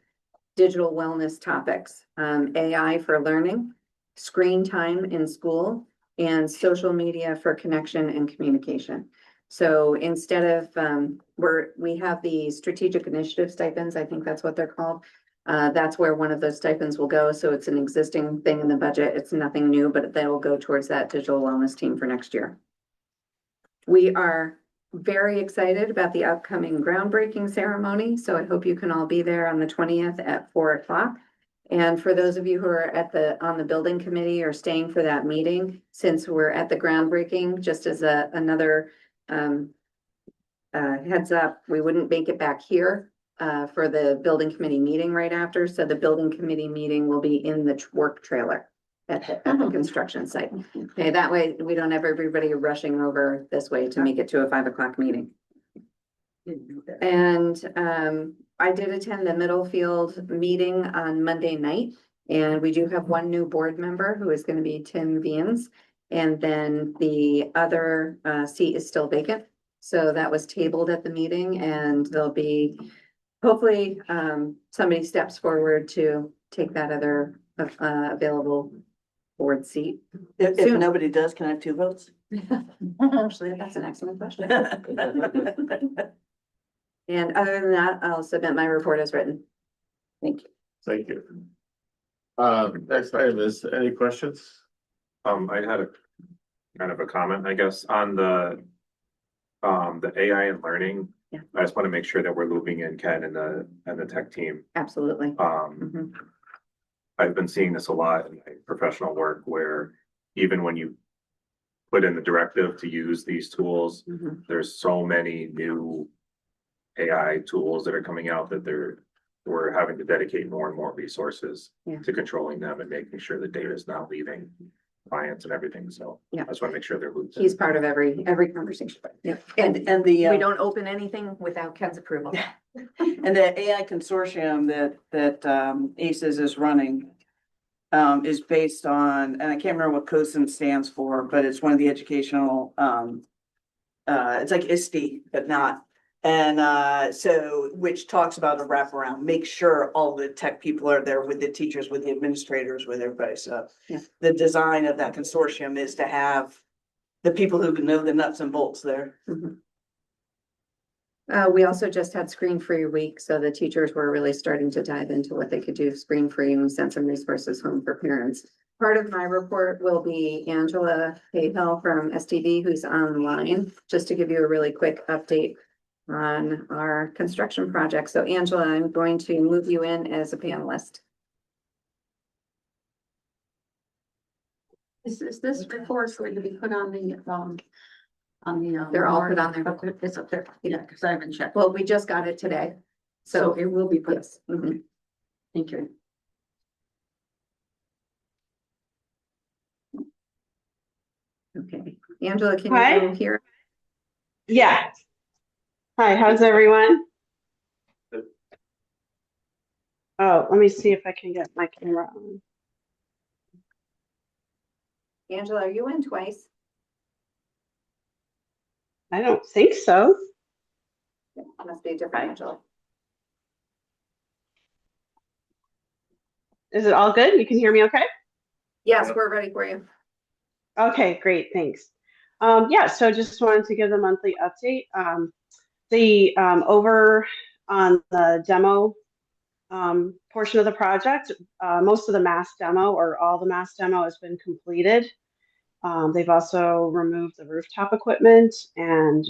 digital wellness topics: AI for learning, screen time in school, and social media for connection and communication. So instead of, we have the strategic initiative stipends, I think that's what they're called. That's where one of those stipends will go. So it's an existing thing in the budget. It's nothing new, but they will go towards that digital wellness team for next year. We are very excited about the upcoming groundbreaking ceremony. So I hope you can all be there on the 20th at 4 o'clock. And for those of you who are on the building committee or staying for that meeting, since we're at the groundbreaking, just as another heads up, we wouldn't make it back here for the building committee meeting right after. So the building committee meeting will be in the work trailer. at the construction site. Okay, that way we don't have everybody rushing over this way to make it to a 5 o'clock meeting. And I did attend the Middlefield meeting on Monday night. And we do have one new board member who is going to be Tim Vians. And then the other seat is still vacant. So that was tabled at the meeting, and there'll be, hopefully, somebody steps forward to take that other available board seat. If Soon. nobody does, can I have 2 votes? Actually, that's an excellent question. And other than that, I'll submit my report as written. Thank you. Thank you. Next item is, any questions? I had a kind of a comment, I guess, on the AI and learning. Yeah. I just want to make sure that we're looping in Ken and the tech team. Absolutely. Um, I've been seeing this a lot in my professional work where even when you put in the directive to use these tools, there's so many new AI tools that are coming out that we're having to dedicate more and more resources to controlling them and making sure the data is not leaving clients and everything. So Yeah. I just want to make sure they're looped in. He's part of every conversation. Yeah. And the. We don't open anything without Ken's approval. And the AI consortium that ACES is running is based on, and I can't remember what COSIM stands for, but it's one of the educational, it's like ISTE, but not. And so, which talks about a wraparound, make sure all the tech people are there with the teachers, with the administrators, with everybody. So the design of that consortium is to have the people who can know the nuts and bolts there. We also just had screen-free week, so the teachers were really starting to dive into what they could do screen-free, and we sent some resources home for parents. Part of my report will be Angela Cahill from STV, who's online, just to give you a really quick update on our construction project. So Angela, I'm going to move you in as a panelist. Is this report going to be put on the, They're all put on there. Okay, it's up there, yeah, because I haven't checked. Well, we just got it today. So it will be put. Yes. Mhm. Thank you. Okay, Angela, can Hi. you hear? Yeah. Hi, how's everyone? Oh, let me see if I can get my camera on. Angela, are you in twice? I don't think so. It must be a different Angela. Is it all good? You can hear me okay? Yes, we're ready for you. Okay, great, thanks. Yeah, so just wanted to give the monthly update. Over on the demo portion of the project, most of the mass demo or all the mass demo has been completed. They've also removed the rooftop equipment, and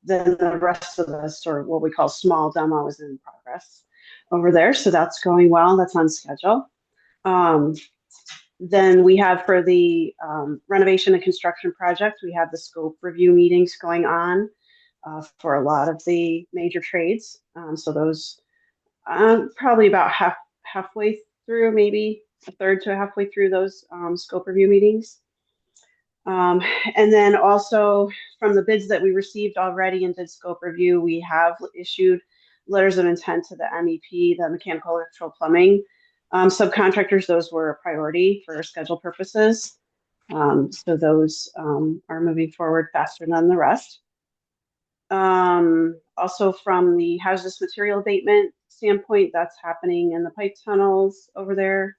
then the rest of the sort of what we call small demo is in progress over there. So that's going well. That's on schedule. Then we have for the renovation and construction project, we have the scope review meetings going on for a lot of the major trades. So those probably about halfway through, maybe a third to halfway through those scope review meetings. And then also from the bids that we received already and did scope review, we have issued letters of intent to the MEP, the mechanical, electrical, plumbing subcontractors. Those were a priority for schedule purposes. So those are moving forward faster than the rest. Also from the hazardous material abatement standpoint, that's happening in the pipe tunnels over there.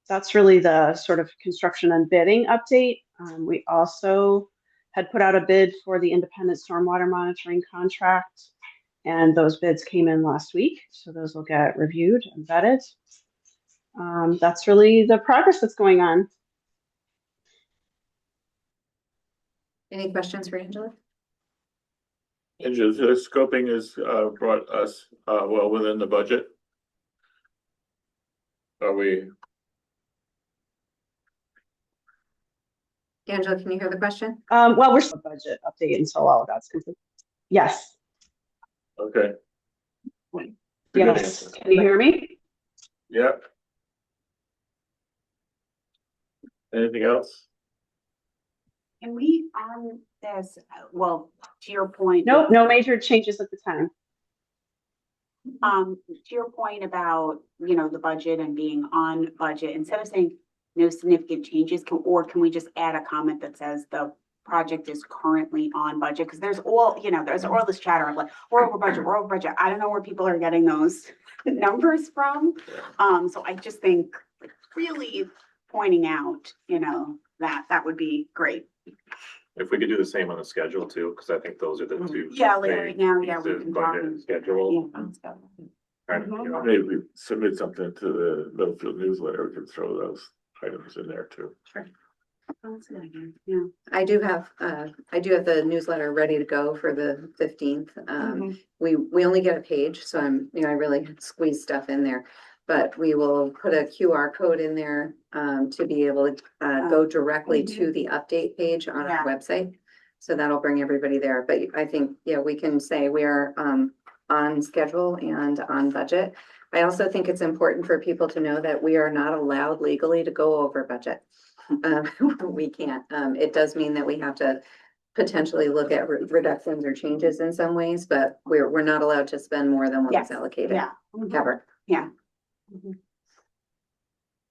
That's really the sort of construction and bidding update. We also had put out a bid for the independent stormwater monitoring contract, and those bids came in last week. So those will get reviewed and vetted. That's really the progress that's going on. Any questions for Angela? Angela, the scoping is brought us well within the budget. Are we? Angela, can you hear the question? Well, we're still budget update until all of that's complete. Yes. Okay. Yes. Can you hear me? Yep. Anything else? Can we, this, well, to your point. Nope, no major changes at the time. To your point about, the budget and being on budget, instead of saying no significant changes, can we just add a comment that says the project is currently on budget? Because there's all this chatter of like, we're over budget, we're over budget. I don't know where people are getting those numbers from. So I just think like really pointing out, that would be great. If we could do the same on the schedule too, because I think those are the two. Yeah, like big right now, we pieces, can budget talk. and Schedule. Yeah. Kind of, you know, Maybe we submit something to the Littlefield newsletter, we can throw those items in there too. Sure. That's a good idea. Yeah. I do have the newsletter ready to go for the 15th. We only get a page, so I really squeeze stuff in there. But we will put a QR code in there, to be able to, go directly to the update page on our website. So that'll bring everybody there. But I think, we can say we are, on schedule and on budget. I also think it's important for people to know that we are not allowed legally to go over budget. We can't. It does mean that we have to potentially look at reductions or changes in some ways, but we're not allowed to spend more than what was allocated. Yeah. Ever. Yeah.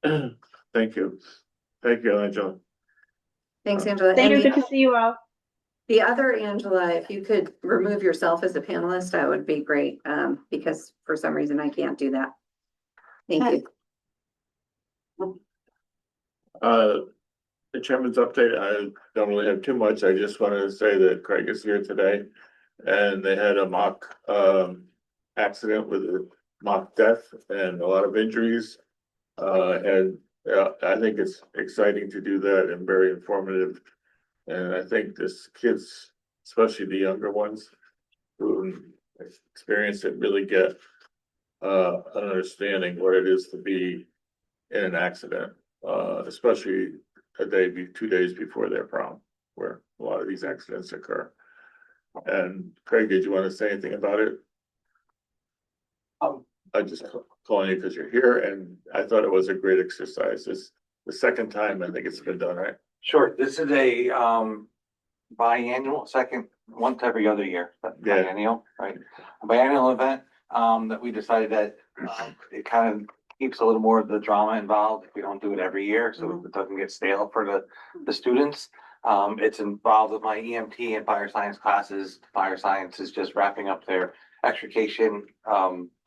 Thank you. Thank you, Angela. Thanks, Angela. Thank you, And good to see you all. the other Angela, if you could remove yourself as a panelist, that would be great, because for some reason I can't do that. Thank you. The chairman's update, I don't really have too much. I just wanted to say that Craig is here today. And they had a mock accident with a mock death and a lot of injuries. And I think it's exciting to do that and very informative. And I think this kids, especially the younger ones who experience it, really get an understanding what it is to be in an accident, especially 2 days before their prom, where a lot of these accidents occur. And Craig, did you want to say anything about it? I just calling you because you're here, and I thought it was a great exercise. It's the second time I think it's been done, right? Sure, this is a biannual, once every other year, biennial, right? A biannual event that we decided that it kind of keeps a little more of the drama involved if we don't do it every year, so it doesn't get stale for the students. It's involved with my EMT and fire science classes. Fire science is just wrapping up their extrication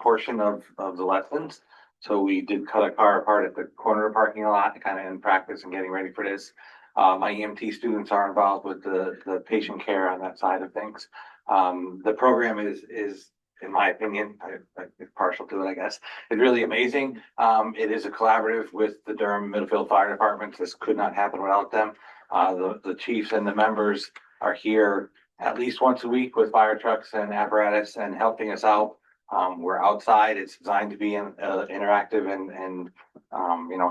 portion of the lessons. So we did cut a car apart at the corner of the parking lot, kind of in practice and getting ready for this. My EMT students are involved with the patient care on that side of things. The program is, in my opinion, I'm partial to it, I guess, it's really amazing. It is a collaborative with the Durham Middlefield Fire Department. This could not happen without them. The chiefs and the members are here at least once a week with fire trucks and apparatus and helping us out. We're outside. It's designed to be an interactive and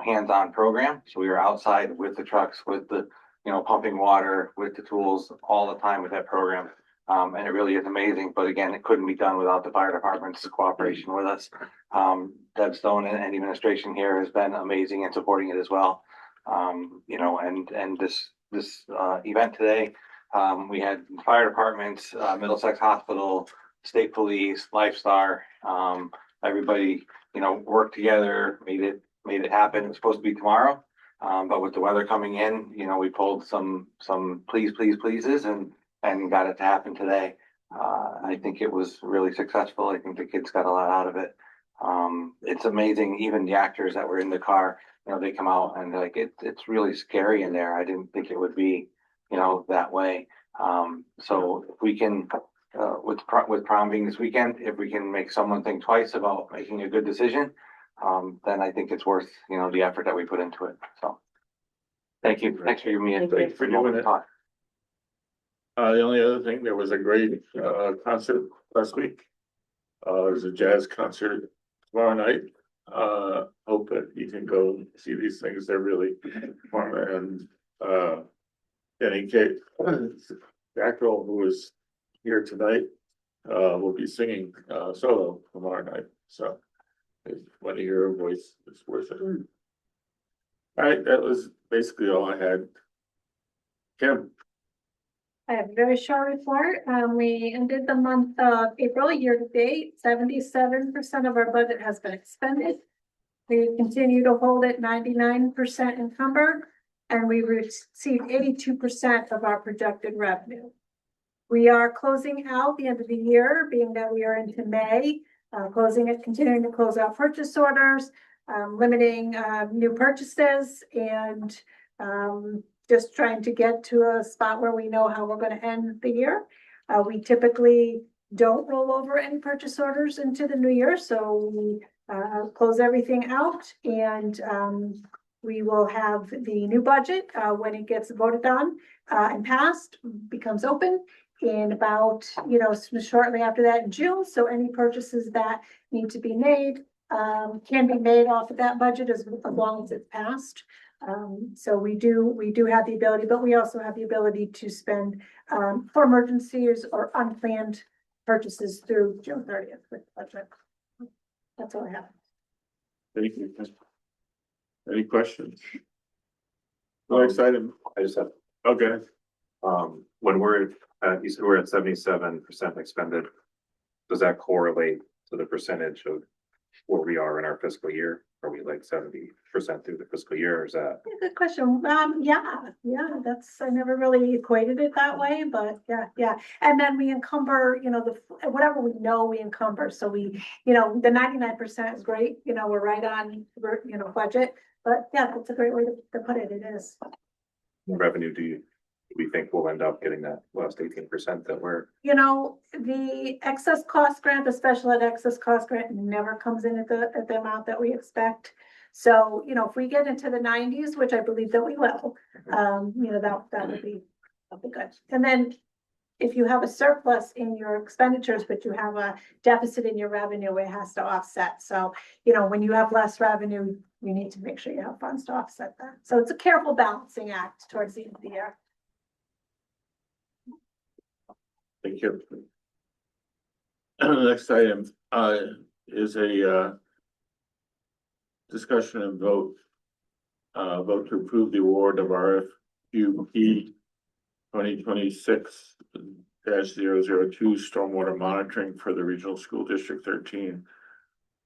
hands-on program. So we were outside with the trucks, with the, pumping water, with the tools all the time with that program. And it really is amazing. But again, it couldn't be done without the fire department's cooperation with us. Deb Stone and administration here has been amazing in supporting it as well. And this event today, we had fire departments, Middlesex Hospital, State Police, Lifestar, everybody, worked together, made it happen. It was supposed to be tomorrow. But with the weather coming in, we pulled some pleases and got it to happen today. I think it was really successful. I think the kids got a lot out of it. It's amazing. Even the actors that were in the car, they come out and like, it's really scary in there. I didn't think it would be, that way. So if we can, with prom being this weekend, if we can make someone think twice about making a good decision, then I think it's worth, the effort that we put into it. So thank you. Thanks for giving me Thank you for doing it. talk. The only other thing, there was a great concert last week. There's a jazz concert tomorrow night. Hope that you can go see these things. They're really fun. And Danny Kate, Jackrell, who is here tonight, will be singing solo tomorrow night. So if you want to hear her voice, it's worth it. All right, that was basically all I had. Kim, I have a very short report. We ended the month of April year to date, 77% of our budget has been expended. We continue to hold at 99% encumbered, and we received 82% of our projected revenue. We are closing out the end of the year, being that we are into May, continuing to close out purchase orders, limiting new purchases, and just trying to get to a spot where we know how we're going to end the year. We typically don't roll over any purchase orders into the new year, so we close everything out, and we will have the new budget when it gets voted on and passed, becomes open in about, shortly after that in June. So any purchases that need to be made can be made off of that budget as long as it's passed. So we do have the ability, but we also have the ability to spend for emergencies or unplanned purchases through June 30th with the budget. That's all I have. thank you. Any questions? Next item. I just have, Okay, when we're at, you said we're at 77% expended. Does that correlate to the percentage of where we are in our fiscal year? Are we like 70% through the fiscal year, or is that? Good question. Yeah, that's, I never really equated it that way, but yeah. And then we encumber, whatever we know we encumber. So we, the 99% is great, we're right on, budget. But yeah, that's a great way to put it. It is. Revenue do we think we'll end up getting that last 18% that we're? The excess cost grant, the special ed excess cost grant never comes in at the amount that we expect. So, if we get into the 90s, which I believe that we will, that would be good. And then if you have a surplus in your expenditures, but you have a deficit in your revenue, it has to offset. So, when you have less revenue, you need to make sure you have funds to offset that. So it's a careful balancing act towards the end of the year. thank you. Next item is a discussion and vote to approve the award of RFQ 2026-002 stormwater monitoring for the Regional School District 13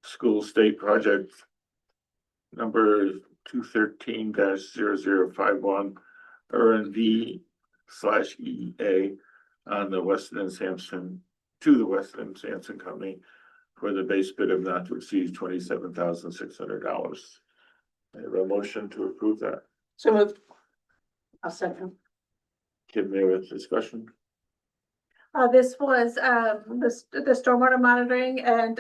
School State Project number 213-0051 R&D/EA on the Weston and Sampson Company for the base bid of not to exceed $27,600. I have a motion to approve that. So moved. I'll second. Give me a discussion. This was the stormwater monitoring, and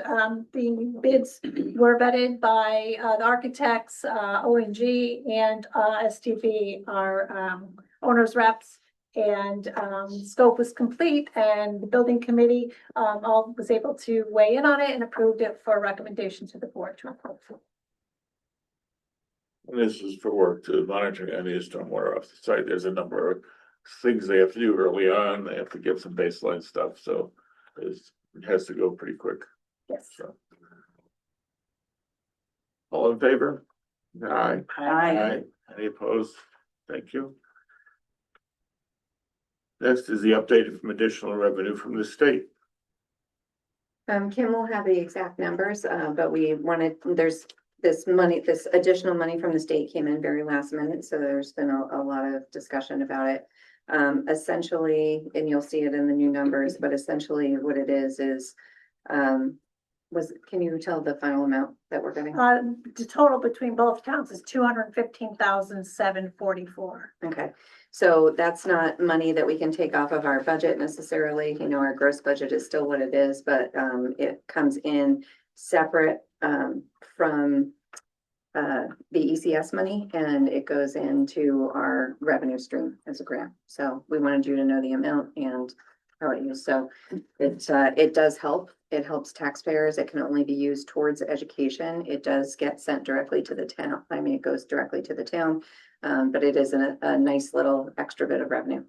the bids were vetted by the architects, ONG and STV, our owners reps. And scope was complete, and the building committee all was able to weigh in on it and approved it for recommendation to the board to approve. And this is for work to monitor any stormwater off the site. There's a number of things they have to do early on. They have to get some baseline stuff, so it has to go pretty quick. Yes. So. All in favor? Aye. Aye. Any opposed? Thank you. Next is the update from additional revenue from the state. Kim will have the exact numbers, but there's this additional money from the state came in very last minute, so there's been a lot of discussion about it. Essentially, and you'll see it in the new numbers, but essentially what it is, can you tell the final amount that we're getting? The total between both towns is $215,744. Okay, so that's not money that we can take off of our budget necessarily. Our gross budget is still what it is, but it comes in separate from the ECS money, and it goes into our revenue stream as a grant. So we wanted you to know the amount and how it is. So it does help. It helps taxpayers. It can only be used towards education. It does get sent directly to the town. I mean, it goes directly to the town, but it is a nice little extra bit of revenue.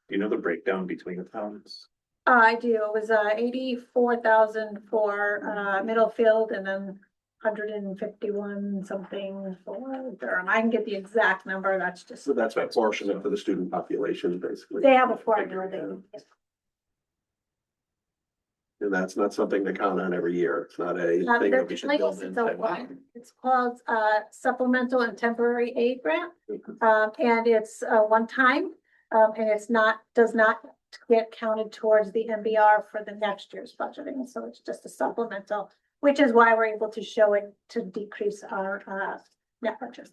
Do you know the breakdown between the towns? I do. It was 84,000 for Middlefield, and then 151 something for Durham. I can get the exact number, that's just. So that's proportionate to the student population, basically. They have a formula, And that's not something to count on every year. It's not a thing that we should build in. It's called supplemental and temporary aid grant. And it's one time, and it's not, does not get counted towards the MBR for the next year's budgeting. So it's just a supplemental, which is why we're able to show it to decrease our net purchase.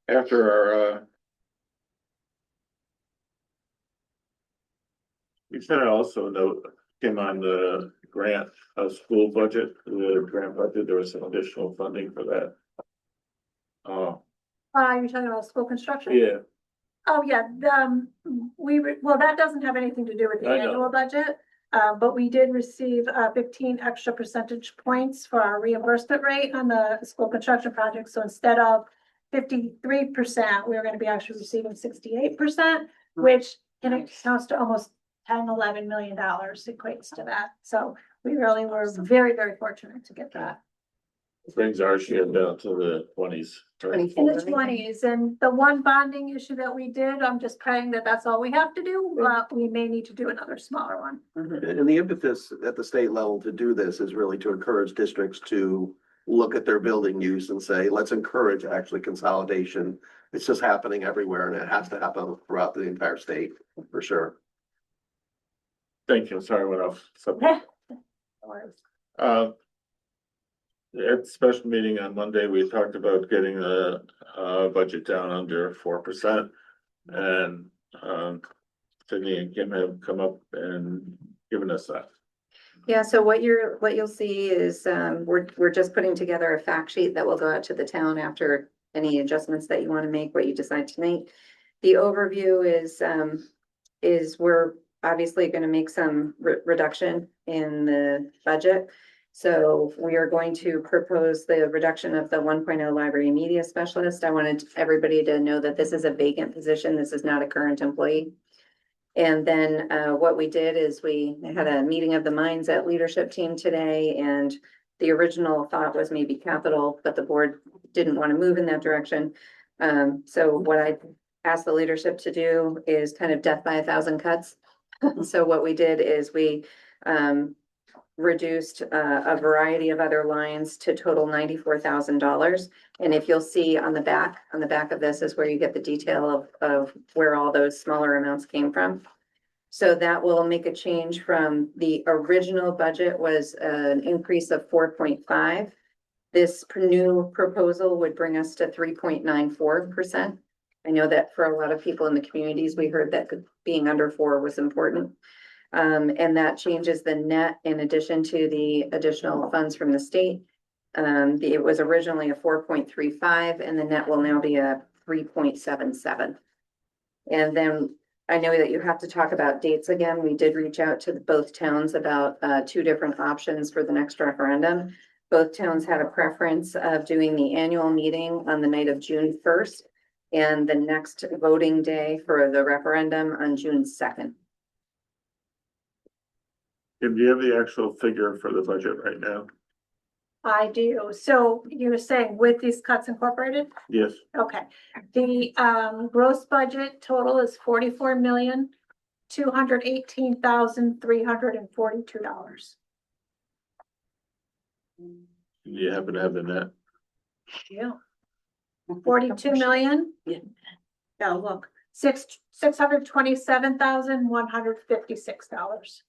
After our, we should also note, Kim, on the grant, school budget, the grant budget, there was some additional funding for that. Oh, You're talking about school construction? yeah, Oh, yeah, well, that doesn't have anything to do with the I know. annual budget. But we did receive 15 extra percentage points for our reimbursement rate on the school construction project. So instead of 53%, we're gonna be actually receiving 68%, which in it counts to almost 10-11 million dollars equates to that. So we really were very, very fortunate to get that. brings our share down to the 20s. In the 20s, and the one bonding issue that we did, I'm just praying that that's all we have to do, but we may need to do another smaller one. And the impetus at the state level to do this is really to encourage districts to look at their building use and say, let's encourage actually consolidation. It's just happening everywhere and it has to happen throughout the entire state, for sure. Thank you, sorry, I went off subject. At the special meeting on Monday, we talked about getting the budget down under 4%. And Sydney and Kim have come up and given us that. Yeah, so what you'll see is, we're just putting together a fact sheet that will go out to the town after any adjustments that you want to make, what you decide tonight. The overview is we're obviously going to make some reduction in the budget. So we are going to propose the reduction of the 1.0 library media specialist. I wanted everybody to know that this is a vacant position. This is not a current employee. And then what we did is we had a meeting of the minds at leadership team today, and the original thought was maybe capital, but the board didn't want to move in that direction. So what I asked the leadership to do is kind of death by 1,000 cuts. So what we did is we reduced a variety of other lines to total $94,000. And if you'll see on the back of this is where you get the detail of where all those smaller amounts came from. So that will make a change from the original budget was an increase of 4.5. This new proposal would bring us to 3.94%. I know that for a lot of people in the communities, we heard that being under 4 was important. And that changes the net in addition to the additional funds from the state. It was originally a 4.35 and the net will now be a 3.77. And then I know that you have to talk about dates again. We did reach out to both towns about 2 different options for the next referendum. Both towns had a preference of doing the annual meeting on the night of June 1st and the next voting day for the referendum on June 2nd. Do you have the actual figure for the budget right now? I do. So you were saying with these cuts incorporated? Yes. Okay. The gross budget total is $44,218,342. Do you happen to have the net? Yeah. 42 million? Yeah. Yeah, look, $627,156.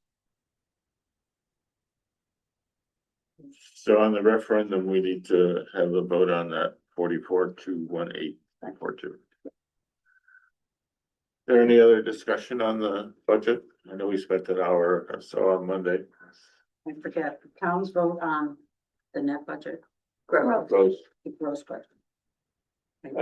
So on the referendum, we need to have a vote on that 44,218,342. Is there any other discussion on the budget? I know we spent an hour or so on Monday. I forget, towns vote on the net budget. Gross. The gross budget. And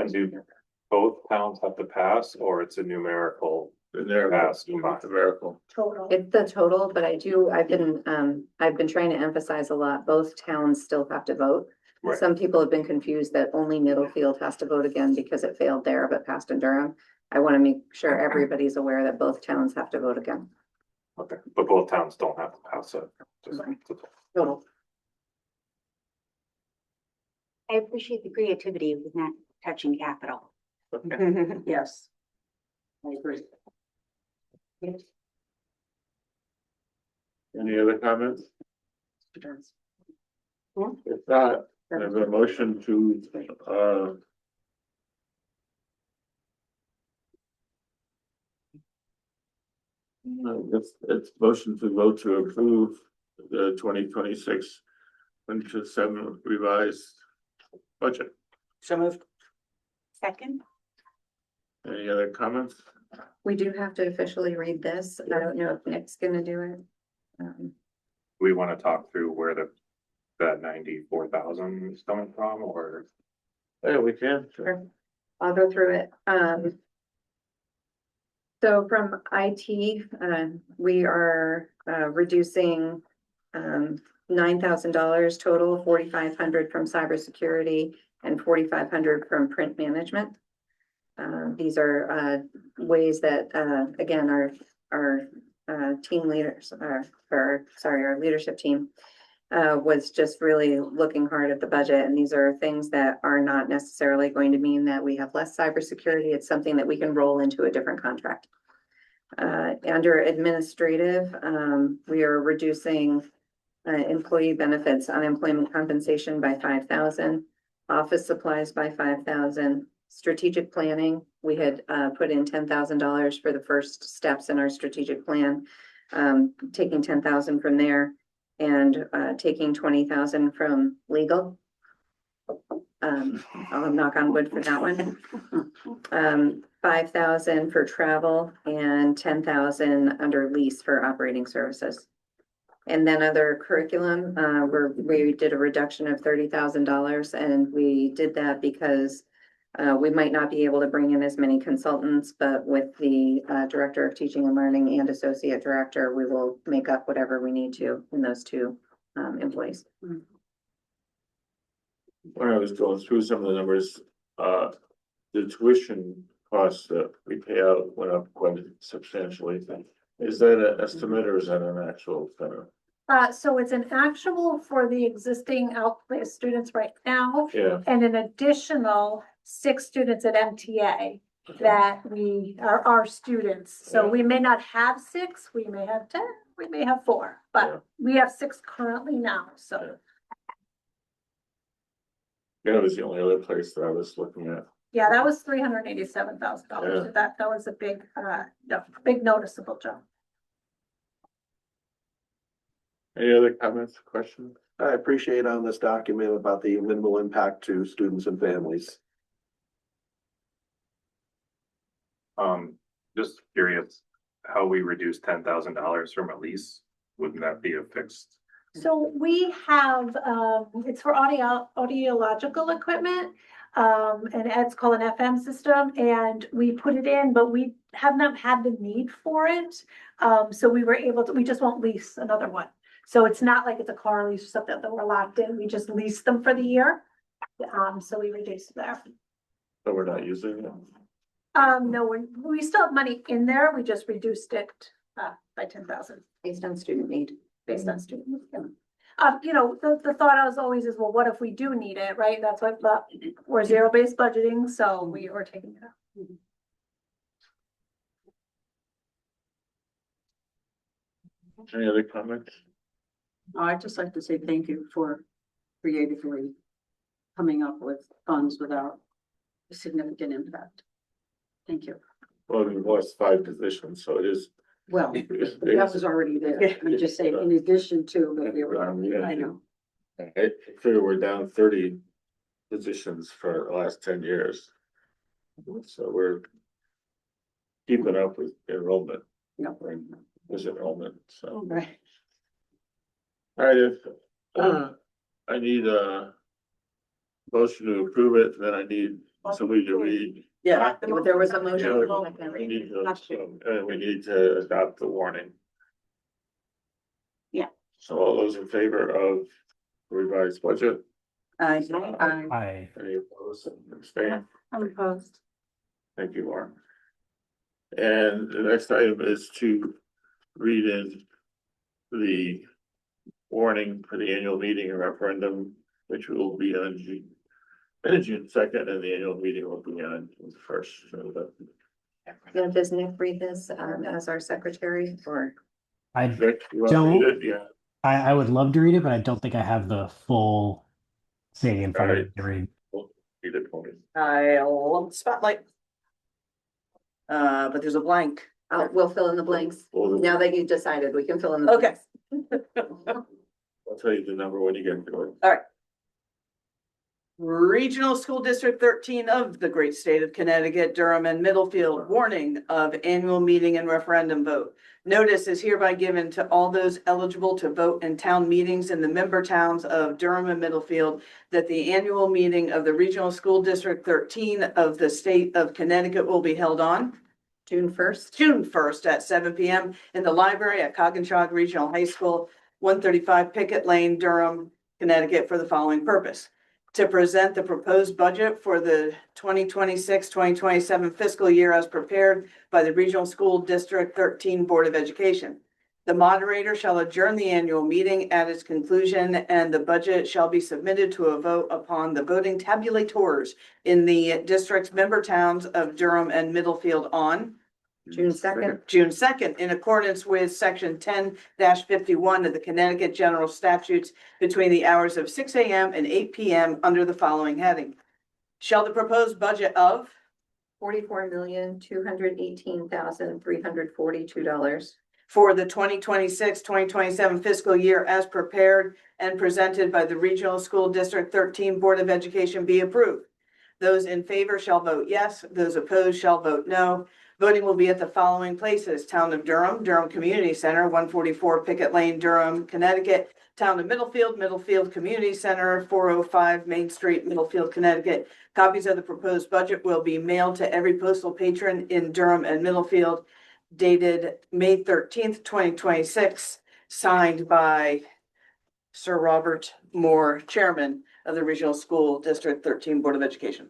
both towns have to pass, or it's a numerical They're pass? numerical. Total. It's the total, but I've been trying to emphasize a lot, both towns still have to vote. Right. Some people have been confused that only Middlefield has to vote again because it failed there, but passed in Durham. I want to make sure everybody's aware that both towns have to vote again. Okay, but both towns don't have to pass it. Just- Total. I appreciate the creativity with not touching capital. Yes. I agree. Any other comments? If not, I have a motion to, it's motion to vote to approve the 2026 into 7 revised budget. So moved. Second, Any other comments? We do have to officially read this. I don't know if Nick's gonna do it. We want to talk through where that 94,000 is coming from, or? Yeah, we can. Sure. I'll go through it. So from IT, we are reducing $9,000 total, 4,500 from cybersecurity and 4,500 from print management. These are ways that again our team leaders our leadership team was just really looking hard at the budget, and these are things that are not necessarily going to mean that we have less cybersecurity. It's something that we can roll into a different contract. Under administrative, we are reducing employee benefits, unemployment compensation by 5,000, office supplies by 5,000, strategic planning. We had put in $10,000 for the first steps in our strategic plan, taking 10,000 from there and taking 20,000 from legal. I'll knock on wood for that one. 5,000 for travel and 10,000 under lease for operating services. And then other curriculum, we did a reduction of $30,000, and we did that because we might not be able to bring in as many consultants, but with the director of teaching and learning and associate director, we will make up whatever we need to in those two employees. When I was going through some of the numbers, the tuition costs that we pay out went up quite substantially. Is that an estimate or is that an actual kind of? So it's an actual for the existing outplay students right now. Yeah. And an additional 6 students at MTA that are our students. So we may not have 6, we may have 10, we may have 4, but we have 6 currently now, so. That was the only other place that I was looking at. Yeah, that was $387,000. That was a big, big noticeable jump. Any other comments, questions? I appreciate on this document about the minimal impact to students and families. Just curious how we reduce $10,000 from a lease. Wouldn't that be a fixed? So we have, it's for audiological equipment. And it's called an FM system, and we put it in, but we have not had the need for it. So we were able to, we just won't lease another one. So it's not like it's a car lease or something that we're locked in. We just lease them for the year. So we reduced there. So we're not using it? No, we still have money in there. We just reduced it by 10,000. Based on student need. Based on student need. You know, the thought was always is, well, what if we do need it, right? That's why we're zero-based budgeting, so we are taking it out. Any other comments? I'd just like to say thank you for creatively coming up with funds without a significant impact. Thank you. Well, we lost 5 positions, so it is. Well, that was already there. I'm just saying, in addition to that, we were, I know. I figure we're down 30 positions for the last 10 years. So we're keeping up with enrollment. No. With enrollment, so. Right. All right, if I need a motion to approve it, then I need somebody to read. Yeah, There was a motion. Yeah, we need we need to adopt the warning. Yeah. So all those in favor of revised budget? I, Aye. Any opposed and abstain? I'm opposed. Thank you, Lauren. And the next item is to read in the warning for the annual meeting and referendum, which will be on June 2nd, and the annual meeting will be on June 1st. So that, Yeah, does Nick read this as our secretary or? I Rick, you want to read it? Yeah. I would love to read it, but I don't think I have the full thing in front of me to read. We'll read it for you. I love the spotlight. But there's a blank. We'll fill in the blanks. Now that you decided, we can fill in the. Okay. I'll tell you the number when you get to it. All right. Regional School District 13 of the great state of Connecticut, Durham and Middlefield, warning of annual meeting and referendum vote. Notice is hereby given to all those eligible to vote in town meetings in the member towns of Durham and Middlefield that the annual meeting of the Regional School District 13 of the state of Connecticut will be held on June 1st. June 1st at 7 p.m. in the library at Coggins Regional High School, 135 Pickett Lane, Durham, Connecticut, for the following purpose: to present the proposed budget for the 2026-2027 fiscal year as prepared by the Regional School District 13 Board of Education. The moderator shall adjourn the annual meeting at its conclusion, and the budget shall be submitted to a vote upon the voting tabulators in the district's member towns of Durham and Middlefield on June 2nd. June 2nd, in accordance with section 10-51 of the Connecticut General Statutes, between the hours of 6 a.m. and 8 p.m. under the following heading. Shall the proposed budget of $44,218,342 for the 2026-2027 fiscal year as prepared and presented by the Regional School District 13 Board of Education be approved? Those in favor shall vote yes. Those opposed shall vote no. Voting will be at the following places: Town of Durham, Durham Community Center, 144 Pickett Lane, Durham, Connecticut. Town of Middlefield, Middlefield Community Center, 405 Main Street, Middlefield, Connecticut. Copies of the proposed budget will be mailed to every postal patron in Durham and Middlefield, dated May 13th, 2026, signed by Sir Robert Moore, Chairman of the Regional School District 13 Board of Education.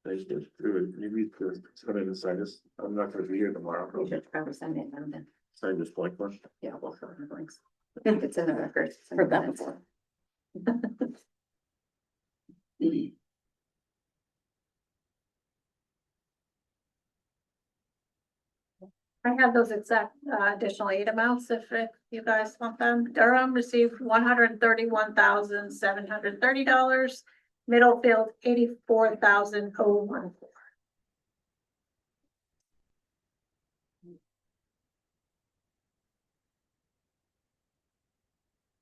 Thank you. You need to send it inside this. I'm not going to be here tomorrow. We should probably send it down then. Sign this blank one. Yeah, we'll fill in the blanks. It's in the record. It's in the minutes. I have those exact additional aid amounts if you guys want them. Durham received $131,730. Middlefield, $84,001.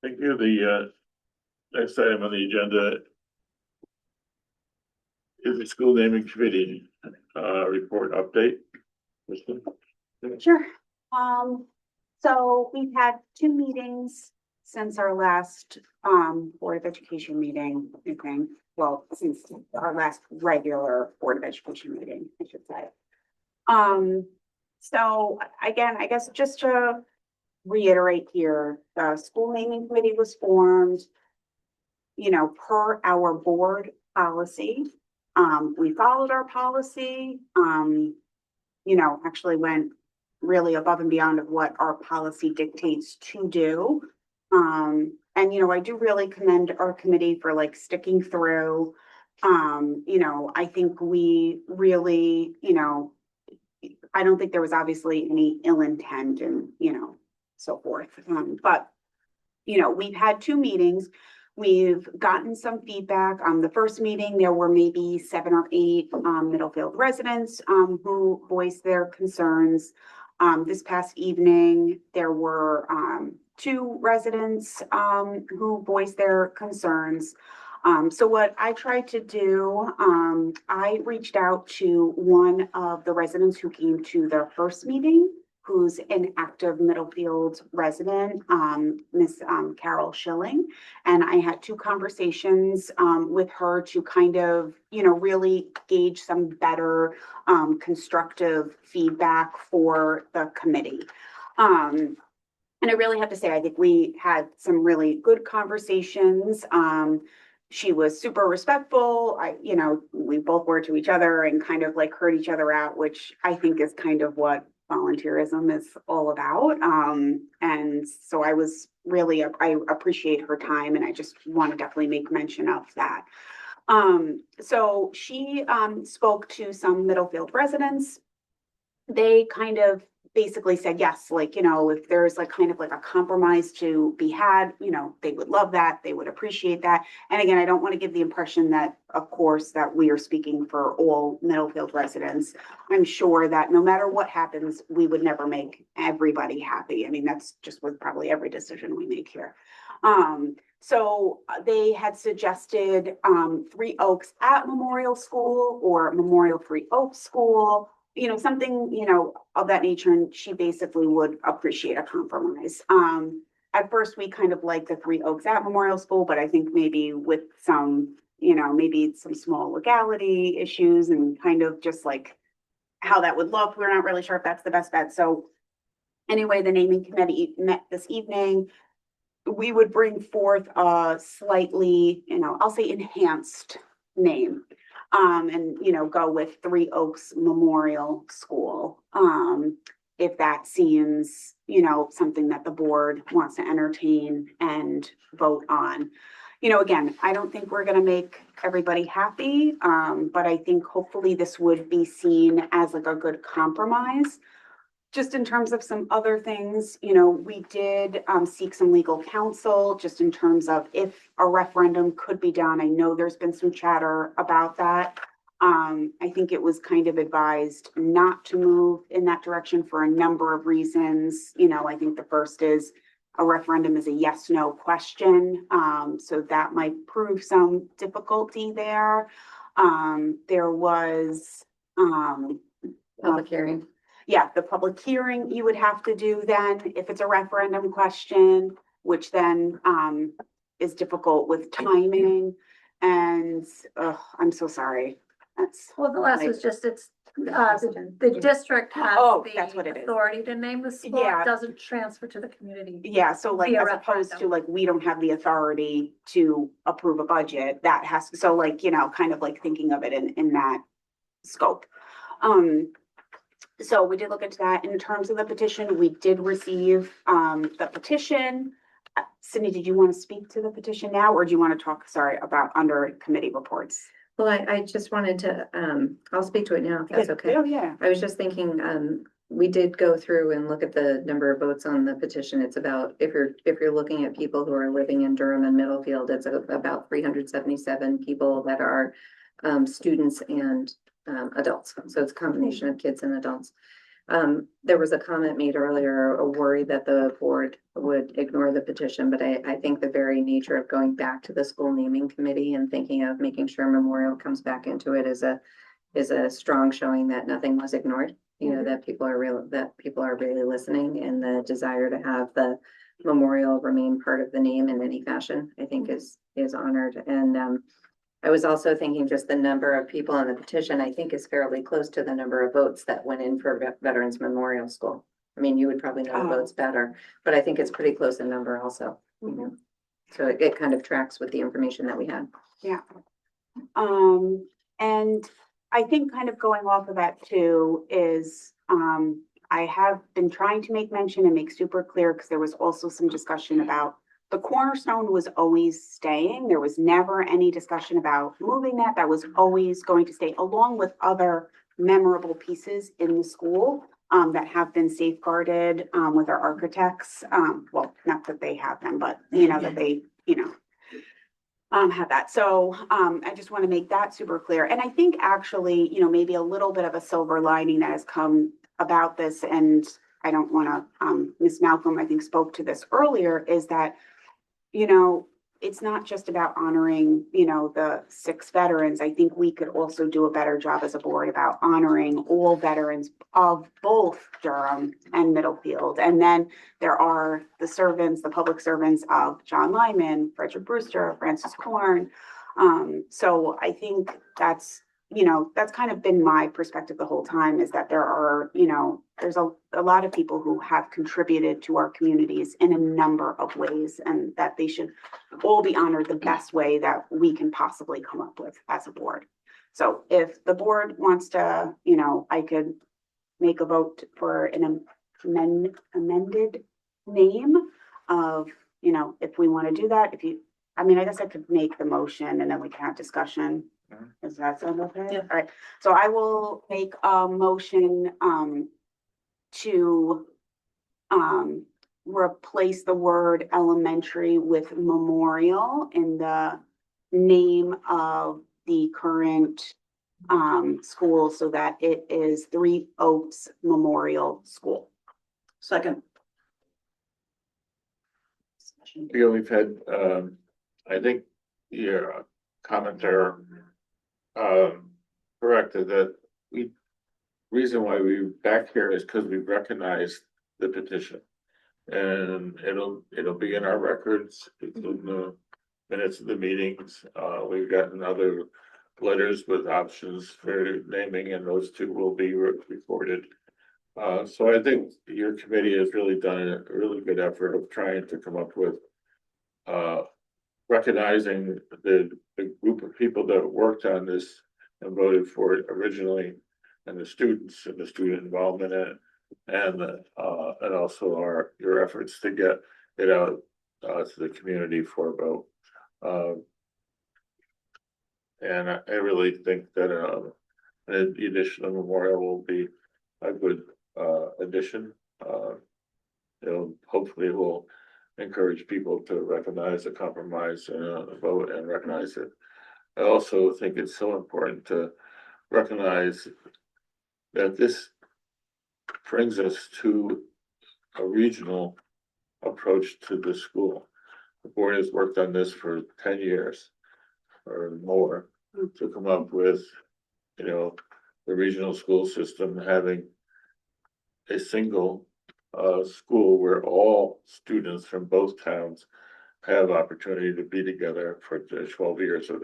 Thank you. The next item on the agenda is the school naming committee report update. Kristen? Sure. So we've had 2 meetings since our last Board of Education meeting, I think. Well, since our last regular Board of Education meeting, I should say. So again, I guess just to reiterate here, the school naming committee was formed, you know, per our board policy. We followed our policy, you know, actually went really above and beyond of what our policy dictates to do. And, you know, I do really commend our committee for like sticking through. You know, I think we really, you know, I don't think there was obviously any ill intent and, you know, so forth. But, you know, we've had 2 meetings. We've gotten some feedback. The first meeting, there were maybe 7 or 8 Middlefield residents who voiced their concerns. This past evening, there were 2 residents who voiced their concerns. So what I tried to do, I reached out to one of the residents who came to the first meeting who's an active Middlefield resident, Miss Carol Schilling. And I had two conversations with her to kind of, really gauge some better constructive feedback for the committee. And I really have to say, I think we had some really good conversations. She was super respectful. We both were to each other and kind of like heard each other out, which I think is kind of what volunteerism is all about. And so I appreciate her time, and I just want to definitely make mention of that. So she spoke to some Middlefield residents. They kind of basically said, yes, like, if there's like kind of like a compromise to be had, they would love that. They would appreciate that. And again, I don't want to give the impression that, of course, that we are speaking for all Middlefield residents. I'm sure that no matter what happens, we would never make everybody happy. I mean, that's just with probably every decision we make here. So they had suggested 3 Oaks at Memorial School or Memorial 3 Oaks School, something, of that nature. And she basically would appreciate a compromise. At first, we kind of liked the 3 Oaks at Memorial School, but I think maybe with some, maybe some small legality issues and kind of just like how that would look, we're not really sure if that's the best bet. So anyway, the naming committee met this evening. We would bring forth a slightly, I'll say enhanced name. And, go with 3 Oaks Memorial School. If that seems, something that the board wants to entertain and vote on. Again, I don't think we're going to make everybody happy, but I think hopefully this would be seen as like a good compromise. Just in terms of some other things, we did seek some legal counsel just in terms of if a referendum could be done. I know there's been some chatter about that. I think it was kind of advised not to move in that direction for a number of reasons. I think the first is a referendum is a yes/no question. So that might prove some difficulty there. There was Public hearing. Yeah, the public hearing you would have to do then if it's a referendum question, which then is difficult with timing. And I'm so sorry. That's Well, the last was just, the district has that's what it the is. authority to name the school. Yeah. It doesn't transfer to the community. Yeah, so like via as opposed to referendum. like, we don't have the authority to approve a budget that has, so like, kind of like thinking of it in that scope. So we did look into that. In terms of the petition, we did receive the petition. Sydney, did you want to speak to the petition now, or do you want to talk, about under committee reports? Well, I just wanted to, I'll speak to it now if that's okay. Oh, yeah. I was just thinking, we did go through and look at the number of votes on the petition. It's about, if you're looking at people who are living in Durham and Middlefield, it's about 377 people that are students and adults. So it's a combination of kids and adults. There was a comment made earlier, a worry that the board would ignore the petition, but I think the very nature of going back to the school naming committee and thinking of making sure Memorial comes back into it is a strong showing that nothing was ignored. That people are really listening, and the desire to have the Memorial remain part of the name in any fashion, I think is honored. And I was also thinking just the number of people on the petition, I think is fairly close to the number of votes that went in for Veterans Memorial School. I mean, you would probably know the votes better, but I think it's pretty close in number also. So it kind of tracks with the information that we had. Yeah. And I think kind of going off of that too is, I have been trying to make mention and make super clear, because there was also some discussion about the cornerstone was always staying. There was never any discussion about moving that. That was always going to stay, along with other memorable pieces in the school that have been safeguarded with our architects. Well, not that they have them, but that they, have that. So I just want to make that super clear. And I think actually, maybe a little bit of a silver lining that has come about this, and I don't want to, Ms. Malcolm, I think, spoke to this earlier, is that, it's not just about honoring, you know, the 6 veterans. I think we could also do a better job as a board about honoring all veterans of both Durham and Middlefield. And then there are the servants, the public servants of John Lyman, Frederick Brewster, Francis Korn. So I think that's, you know, that's kind of been my perspective the whole time, is that there are, you know, there's a lot of people who have contributed to our communities in a number of ways, and that they should all be honored the best way that we can possibly come up with as a board. So if the board wants to, you know, I could make a vote for an amended name of, you know, if we want to do that, if you, I mean, I guess I could make the motion and then we can have discussion. Does that sound okay? Yeah. All right, so I will make a motion, to, replace the word elementary with memorial in the name of the current, school, so that it is 3 Oaks Memorial School. Second. You know, we've had, I think your commenter, corrected that reason why we're back here is because we've recognized the petition. And it'll be in our records, it's in the minutes of the meetings. We've gotten other letters with options for naming, and those 2 will be recorded. So I think your committee has really done a really good effort of trying to come up with recognizing the group of people that worked on this and voted for it originally, and the students and the student involvement in it, and also your efforts to get it out to the community for a vote. And I really think that the addition of memorial will be a good addition. Hopefully it will encourage people to recognize the compromise and vote and recognize it. I also think it's so important to recognize that this brings us to a regional approach to the school. The board has worked on this for 10 years or more to come up with, you know, the regional school system having a single school where all students from both towns have opportunity to be together for the 12 years of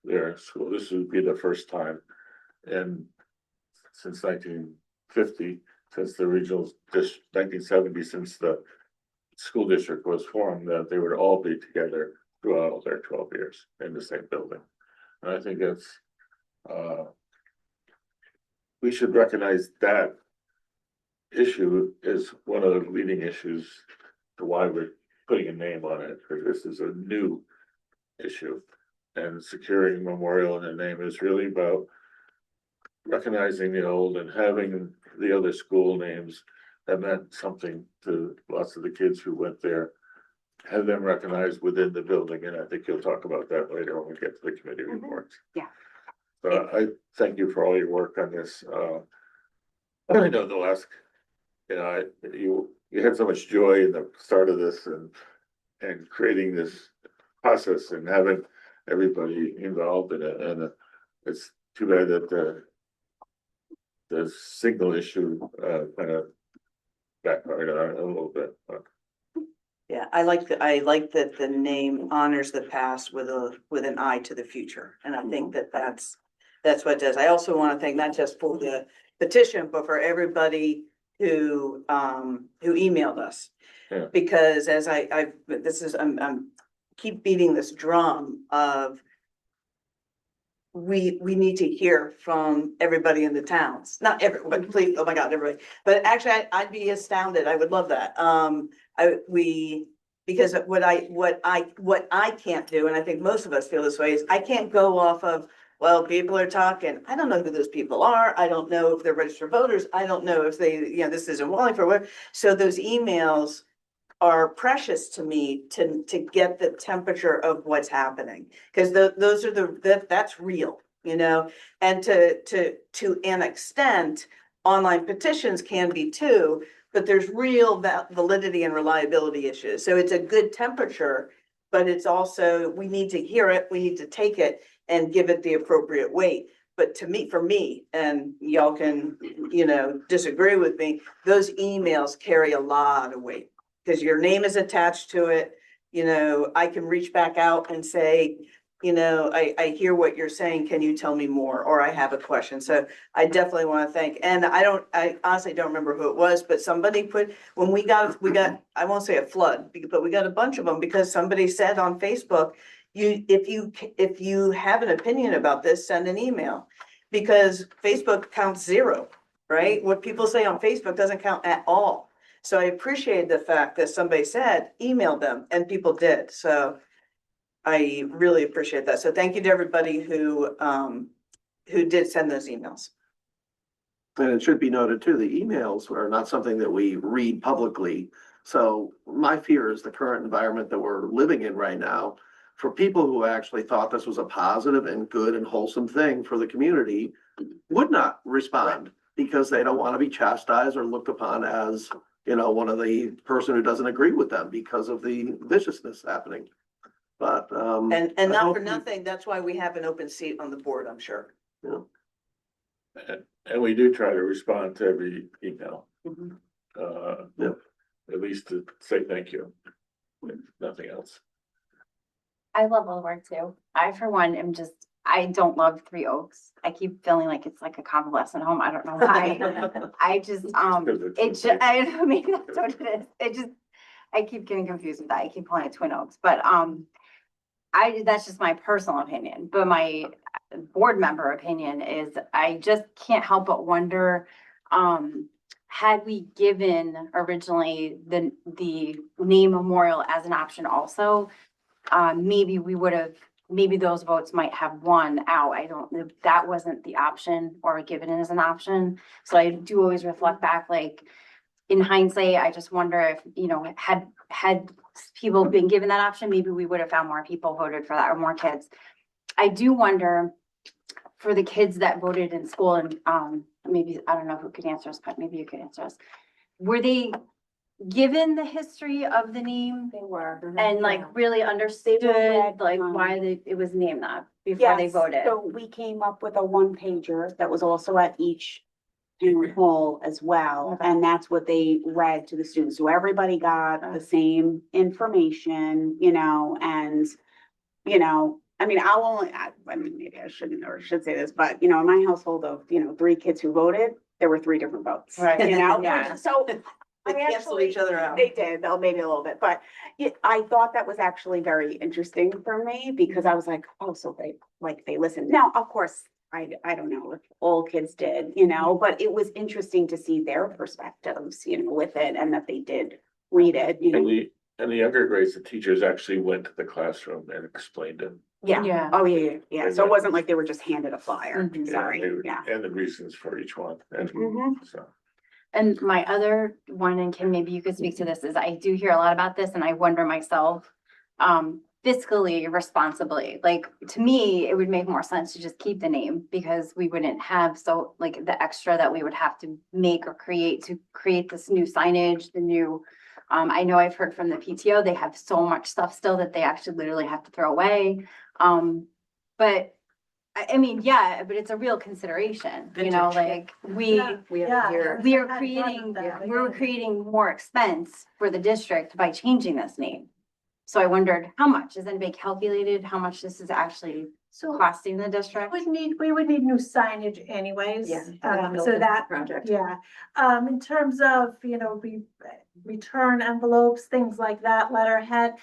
their school. This would be the first time since 1950, since the regional 1970, since the school district was formed, that they would all be together throughout their 12 years in the same building. And I think that's we should recognize that issue is one of the leading issues to why we're putting a name on it, because this is a new issue. And securing memorial in the name is really about recognizing the old and having the other school names that meant something to lots of the kids who went there, have them recognized within the building. And I think you'll talk about that later when we get to the committee reports. Yeah. So I thank you for all your work on this. I know the last, you had so much joy in the start of this and creating this process and having everybody involved in it. And it's too bad that the signal issue kind of backfired on it a little bit. Yeah, I like that the name honors the past with an eye to the future, and I think that's what it does. I also want to thank not just for the petition, but for everybody who emailed us. Yeah. Because as I'm keep beating this drum of we need to hear from everybody in the towns, not everybody, please, oh my God, everybody. But actually, I'd be astounded. I would love that. Because what I can't do, and I think most of us feel this way, is I can't go off of, well, people are talking. I don't know who those people are. I don't know if they're registered voters. I don't know if they, this isn't Wallingford. So those emails are precious to me to get the temperature of what's happening, because those are that's real, and to an extent, online petitions can be too, but there's real validity and reliability issues. So it's a good temperature but it's also, we need to hear it, we need to take it and give it the appropriate weight. But to me, for me, and y'all can, disagree with me, those emails carry a lot of weight. Because your name is attached to it, I can reach back out and say, I hear what you're saying, can you tell me more? Or I have a question. So I definitely want to thank, and I honestly don't remember who it was, but somebody put, when we got, I won't say a flood, but we got a bunch of them because somebody said on Facebook, if you have an opinion about this, send an email. Because Facebook counts 0, right? What people say on Facebook doesn't count at all. So I appreciate the fact that somebody said, email them, and people did. So I really appreciate that. So thank you to everybody who did send those emails. And it should be noted too, the emails are not something that we read publicly. So my fear is the current environment that we're living in right now, for people who actually thought this was a positive and good and wholesome thing for the community, would not respond because they don't want to be chastised or looked upon as, one of the person who doesn't agree with them because of the viciousness happening. But, And not for nothing, that's why we have an open seat on the board, I'm sure. And we do try to respond to every email. Yeah. At least to say thank you, if nothing else. I love all the work too. I, for one, I don't love Three Oaks. I keep feeling like it's like a convalescent home. I don't know why. I just, I maybe that's what it is. I keep getting confused with that. I keep calling it Twin Oaks, but, that's just my personal opinion, but my board member opinion is I just can't help but wonder, had we given originally the name memorial as an option also, maybe we would have, maybe those votes might have won out. I don't know if that wasn't the option or given as an option. So I do always reflect back, like in hindsight, I just wonder if, had people been given that option, maybe we would have found more people voted for that or more kids. I do wonder for the kids that voted in school and, maybe, I don't know who could answer us, but maybe you could answer us. Were they given the history of the name? They were. And like really understood like why it was named that before they Yes, voted? so we came up with a 1-pager that was also at each town hall as well, Okay. and that's what they read to the students. So everybody got the same information, and, I mean, maybe I shouldn't or should say this, but, in my household of, 3 kids who voted, there were 3 different votes. Right. Yeah. So They cancel each other out. they did, though, maybe a little bit, but I thought that was actually very interesting for me because I was like, oh, so they listened. Now, of course, I don't know if all kids did, but it was interesting to see their perspectives, with it and that they did read it, And the younger grades, the teachers actually went to the classroom and explained it. Yeah. Oh, yeah. So it wasn't like they were just handed a flyer. Sorry. Yeah. And the reasons for each one, and so. And my other one, and Kim, maybe you could speak to this, is I do hear a lot about this and I wonder myself, fiscally responsibly, like to me, it would make more sense to just keep the name because we wouldn't have the extra that we would have to make or create to create this new signage, the new, I know I've heard from the PTO, they have so much stuff still that they actually literally have to throw away. But I mean, yeah, but it's a real consideration, like we are creating more expense for the district by changing this name. So I wondered how much, has anybody calculated how much this is actually costing the district? We would need new signage anyways. Yeah. So that, Project. yeah, in terms of, return envelopes, things like that, letterhead,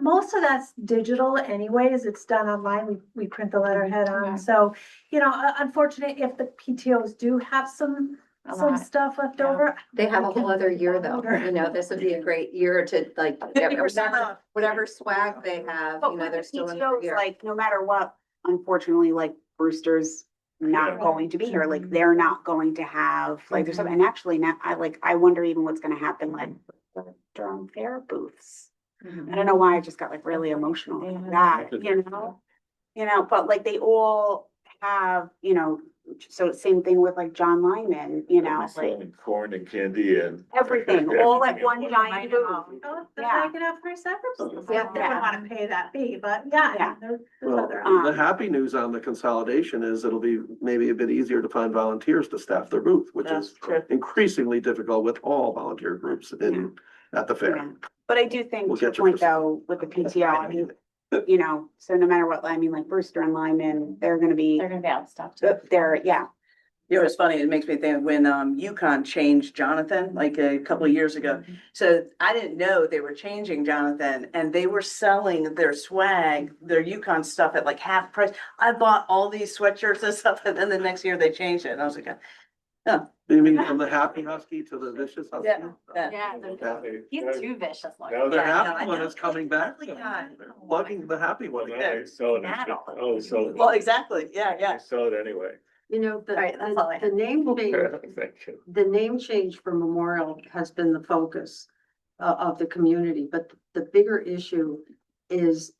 most of that's digital anyways, it's done online, we print the letterhead on, Okay. so, unfortunately, if the PTOs do have some stuff left over. They have a we can whole other year though, order. this would be a great year to like, 50% off. whatever swag they have, But with they're the still in PTOs, the year. like, no matter what, unfortunately, like Brewster's not going to be here, like, they're not going to have, like, there's something, and actually now, I wonder even what's gonna happen, like, with the Durham Fair booths. I don't know why I just got like really emotional about that, but like they all have, you know, so same thing with like John Lyman, you know, like Selling corn and candy and. everything, all at one giant booth. Oh, Yeah. Make it up for separate. Yeah. They wouldn't wanna pay that fee, but yeah. Yeah. there's Well, other the happy news on the consolidation is it'll be maybe a bit easier to find volunteers to staff their booth, which That's is true. increasingly difficult with all volunteer groups at the Yeah. fair. But I do think We'll to your get your point though, with the PTO, I mean, you know, so no matter what, I mean, like Brewster and Lyman, they're gonna be, They're gonna be out of stuff too. they're, yeah. You know, it's funny, it makes me think when UConn changed Jonathan like a couple of years ago. So I didn't know they were changing Jonathan and they were selling their swag, their UConn stuff at like half price. I bought all these sweatshirts and stuff and then the next year they changed it and I was like, oh. You mean from the happy husky to the vicious husky? Yeah, yeah. Yeah, he's too vicious looking. Now The they're Yeah, happy I one know. is coming back. Yeah. They're Lugging the happy one again. So it, Metal. oh, so. Well, exactly, yeah, yeah. So it anyway. You know, the, Right, that's all I the name change, Thank you. the name change for Memorial has been the focus of the community, but the bigger issue is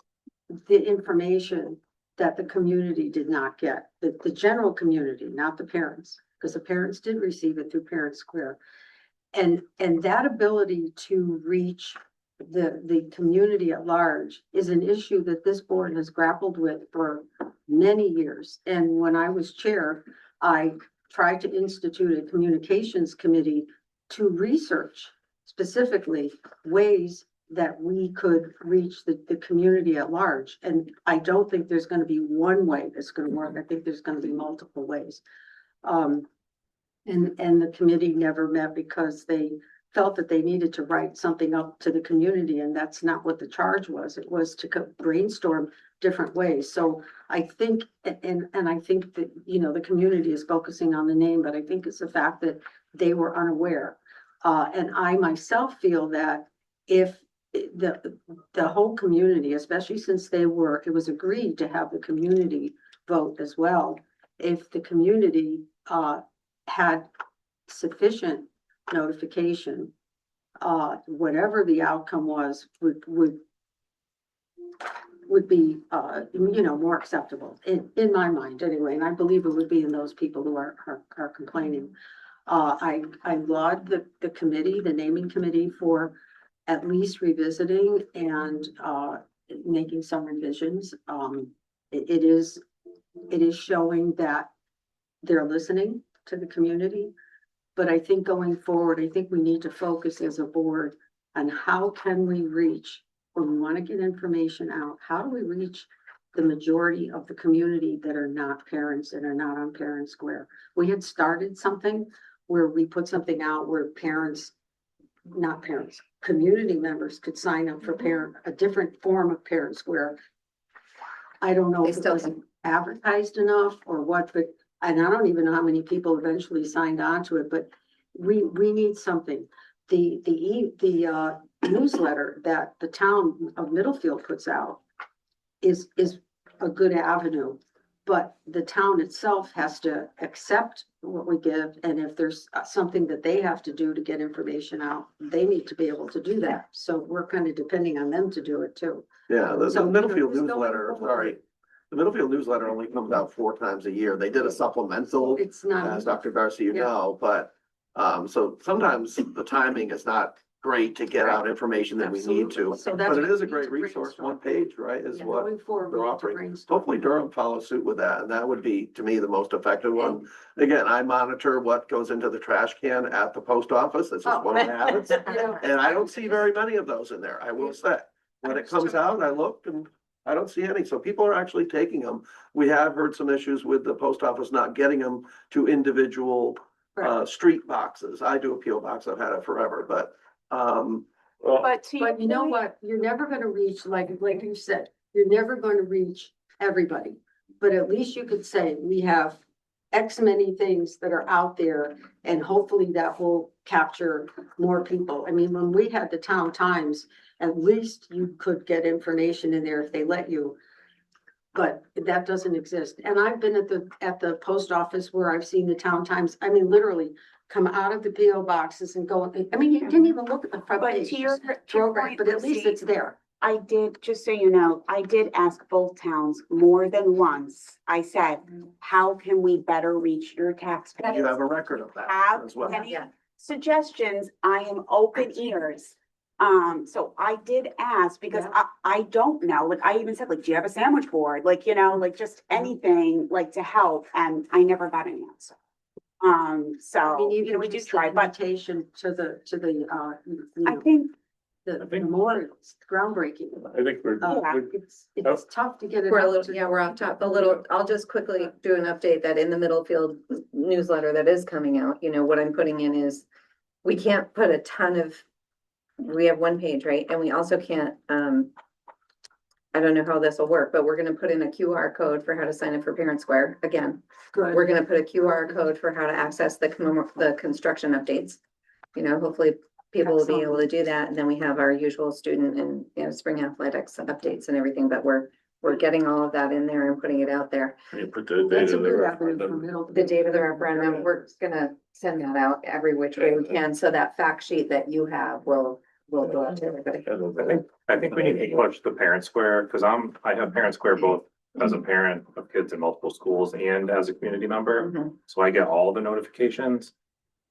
the information that the community did not get, the general community, not the parents, because the parents did receive it through Parent Square. And that ability to reach the community at large is an issue that this board has grappled with for many years. And when I was chair, I tried to institute a communications committee to research specifically ways that we could reach the community at large. And I don't think there's gonna be one way that's gonna work. I think there's gonna be multiple ways. And the committee never met because they felt that they needed to write something up to the community, and that's not what the charge was. It was to brainstorm different ways. So I think, and I think that, you know, the community is focusing on the name, but I think it's the fact that they were unaware. And I myself feel that if the whole community, especially since it was agreed to have the community vote as well, if the community had sufficient notification, whatever the outcome was, would be, you know, more acceptable in my mind anyway. And I believe it would be in those people who are complaining. I laud the committee, the naming committee, for at least revisiting and making some revisions. It is showing that they're listening to the community. But I think going forward, I think we need to focus as a board on how can we reach, when we want to get information out, how do we reach the majority of the community that are not parents and are not on Parent Square? We had started something where we put something out where community members could sign up for a different form of Parent Square. I don't know if it wasn't advertised enough or what, but and I don't even know how many people eventually signed on to it, but we need something. The newsletter that the town of Middlefield puts out is a good avenue, but the town itself has to accept what we give. And if there's something that they have to do to get information out, they need to be able to do that. So we're kind of depending on them to do it too. Yeah, the So, Middlefield you know, newsletter, sorry. The Middlefield newsletter only comes out 4 times a year. They did a supplemental, It's not. as Dr. Garcia, you Yeah. know, but so sometimes the timing is not great to get out information that we need to. So that's But it what is a we great need to resource, brainstorm. 1 page, right, is Yeah, what going forward, they're we need to offering. brainstorm. Hopefully Durham follows suit with that, and that would be, to me, the most effective one. Again, I monitor what goes into the trash can at the post office. That's just one of the habits. Yeah. And I don't see very many of those in there, I will say. When it comes out, I look and I don't see any. So people are actually taking them. We have heard some issues with the post office not getting them to individual street boxes. I do a PO box. I've had it forever, but But you know what? You're never gonna reach, like you said, you're never gonna reach everybody. But at least you could say, we have X many things that are out there, and hopefully that will capture more people. I mean, when we had the Town Times, at least you could get information in there if they let you. But that doesn't exist. And I've been at the post office where I've seen the Town Times, I mean, literally come out of the PO boxes and go, I mean, you didn't even look at the front But page. to your Throw it, point, but at least Lucy, it's there. I did, just so you know, I did ask both towns more than once. I said, how can we better reach your taxpayers? You have a record of that Have as well. any suggestions? I am open ears. So I did ask because I don't know, like I even said, like, do you have a sandwich board? Like, you know, like just anything like to help, and I never got an answer. So, you know, we do try, but Invitation to the, I think, the memorials, groundbreaking. I think we're, It's tough to get it We're a out little, to- yeah, we're off top, a little, I'll just quickly do an update that in the Middlefield newsletter that is coming out, you know, what I'm putting in is, we can't put a ton of, we have one page, right? And we also can't, I don't know how this will work, but we're gonna put in a QR code for how to sign up for Parent Square. Again, Good. we're gonna put a QR code for how to access the construction updates. You know, hopefully people will be able to do that. And then we have our usual student and, you know, spring athletics updates and everything, but we're getting all of that in there and putting it out there. you put the That's date a of the good avenue for referendum. middle. The date of the referendum, we're gonna send that out every which way we can, so that fact sheet that you have will go out to everybody. I think we need to push the Parent Square, because I have Parent Square both as a parent of kids in multiple schools and as a community member. Mhm. So I get all the notifications,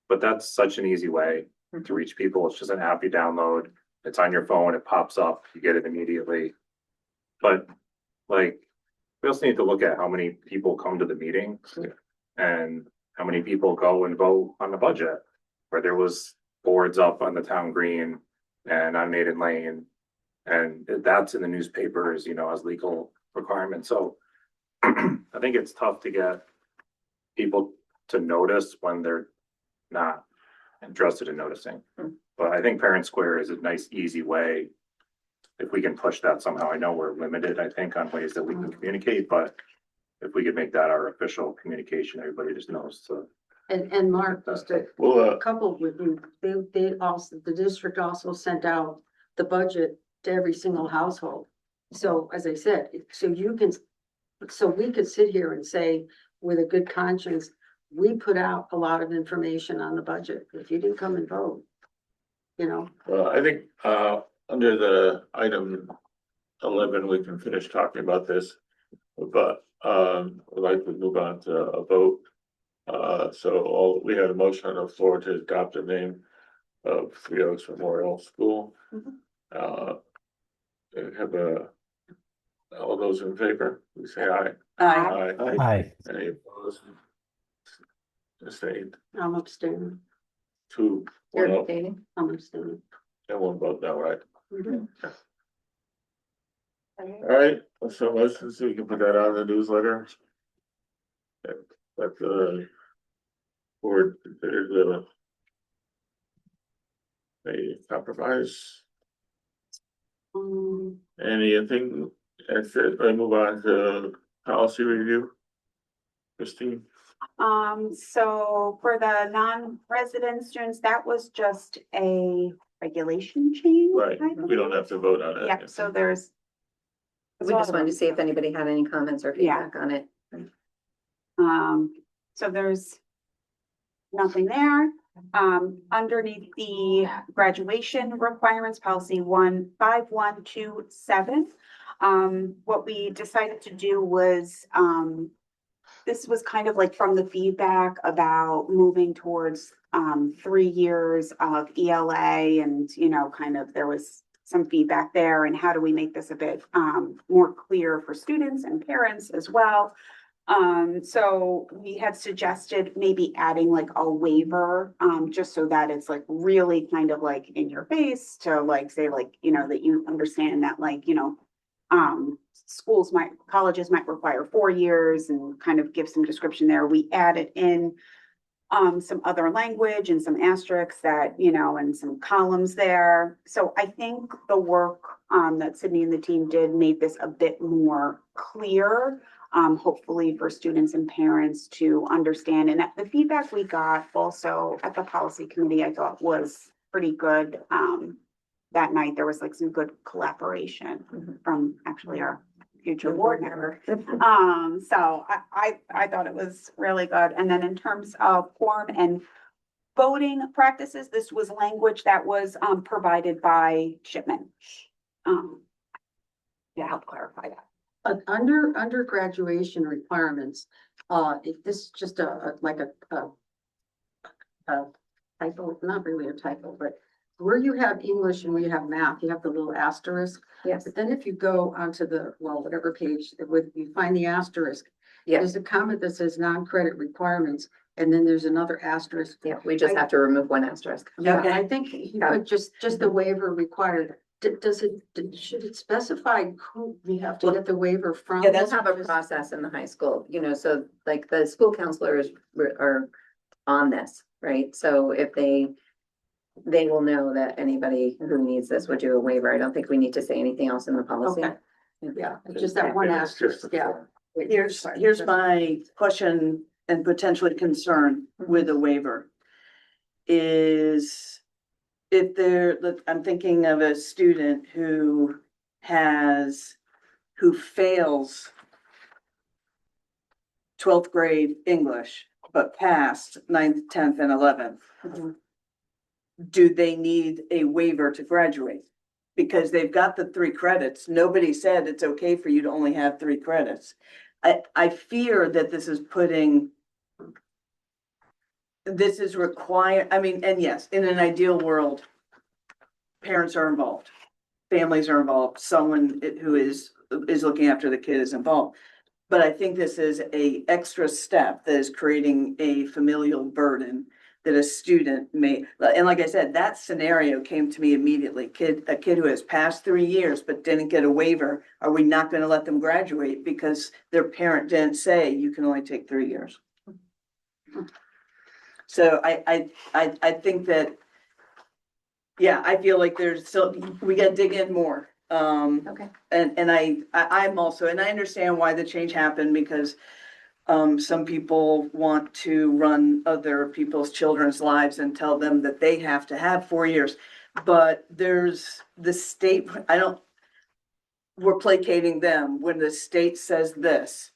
but that's such an easy way to reach people. It's just an app you download. It's on your phone, it pops up, you get it immediately. But like, we also need to look at how many people come to the meetings and how many people go and vote on the budget. Where there was boards up on the town green and on Maiden Lane. And that's in the newspapers, you know, as legal requirements. So I think it's tough to get people to notice when they're not interested in noticing. But I think Parent Square is a nice, easy way. If we can push that somehow, I know we're limited, I think, on ways that we can communicate, but if we could make that our official communication, everybody just knows to. And Mark, just to Well, couple with you, they also, the district also sent out the budget to every single household. So as I said, so we could sit here and say with a good conscience, we put out a lot of information on the budget. If you didn't come and vote, you know. well, I think, under the item 11, we can finish talking about this. But, I'd like to move on to a vote. So we had a motion on the floor to adopt the name of Three Oaks Memorial School. Have all those in favor, please say aye. Aye. Aye. Any opposed? Abstained, I'm abstaining. 2, You're 1, abstaining? I'm abstaining. and 1 vote no, right? Mhm. All right, so motion, so we can put that on the newsletter. Let the board consider a compromise. Anything, that's it, I move on to policy review. Christine? so for the non-resident students, that was just a regulation change. Right, I we don't believe. have to vote on it. Yeah, so there's. We just wanted to see if anybody had any comments or feedback on it. So there's nothing there. Underneath the graduation requirements, policy 15127. What we decided to do was, this was kind of like from the feedback about moving towards 3 years of ELA, and, you know, kind of there was some feedback there, and how do we make this a bit more clear for students and parents as well. So we had suggested maybe adding like a waiver, just so that it's like really kind of like in your face to like say like, you know, that you understand that like, you know, colleges might require 4 years, and kind of give some description there. We added in some other language and some asterisks that, you know, and some columns there. So I think the work that Sydney and the team did made this a bit more clear, hopefully for students and parents to understand. And the feedback we got also at the policy committee, I thought was pretty good. That night, there was like some good collaboration from actually our future board member. So I thought it was really good. And then in terms of quorum and voting practices, this was language that was provided by Shipman. to help clarify that. Under graduation requirements, if this is just like a typo, not really a typo, but where you have English and where you have math, you have the little asterisk. Yes, But then if you go onto the, well, whatever page, you find the asterisk. yes, There's a comment that says non-credit requirements, and then there's another asterisk. yeah, we just have to remove one asterisk. Yeah, Okay. I think you could just the waiver required. Should it specify who we have to get the waiver from? Yeah, that's have a process in the high school, you know, so like the school counselors are on this, right? So if they will know that anybody who needs this would do a waiver. I don't think we need to say anything else in the policy. Okay. Yeah, just that one Yeah, it's just asterisk, a yeah. form. Here's my question and potentially concern with a waiver. Is if I'm thinking of a student who fails 12th grade English, but passed 9th, 10th, and 11th. Do they need a waiver to graduate? Because they've got the 3 credits. Nobody said it's okay for you to only have 3 credits. I fear that this is required, I mean, and yes, in an ideal world, parents are involved, families are involved, someone who is looking after the kid is involved. But I think this is a extra step that is creating a familial burden that a student may, and like I said, that scenario came to me immediately. A kid who has passed 3 years but didn't get a waiver, are we not gonna let them graduate because their parent didn't say you can only take 3 years? So I think that, yeah, I feel like there's still, we gotta dig in more. Okay. And I'm also, and I understand why the change happened because some people want to run other people's children's lives and tell them that they have to have 4 years. But there's the state, we're placating them. When the state says this,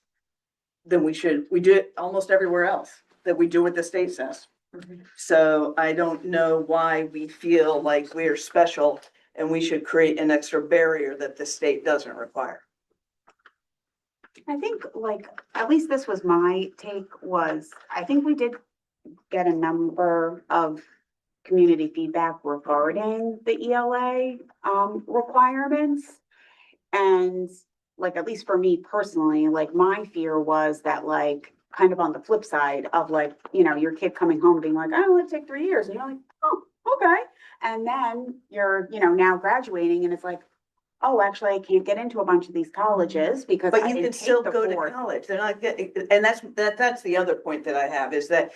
then we do it almost everywhere else, that we do what the state says. So I don't know why we feel like we're special and we should create an extra barrier that the state doesn't require. I think like, at least this was my take was, I think we did get a number of community feedback regarding the ELA requirements. And like, at least for me personally, like my fear was that like, kind of on the flip side of like, you know, your kid coming home being like, I only take 3 years. And you're like, oh, okay. And then you're, you know, now graduating and it's like, oh, actually, I can't get into a bunch of these colleges because But I you didn't can take still the go to 4. college. They're not getting, and that's the other point that I have is that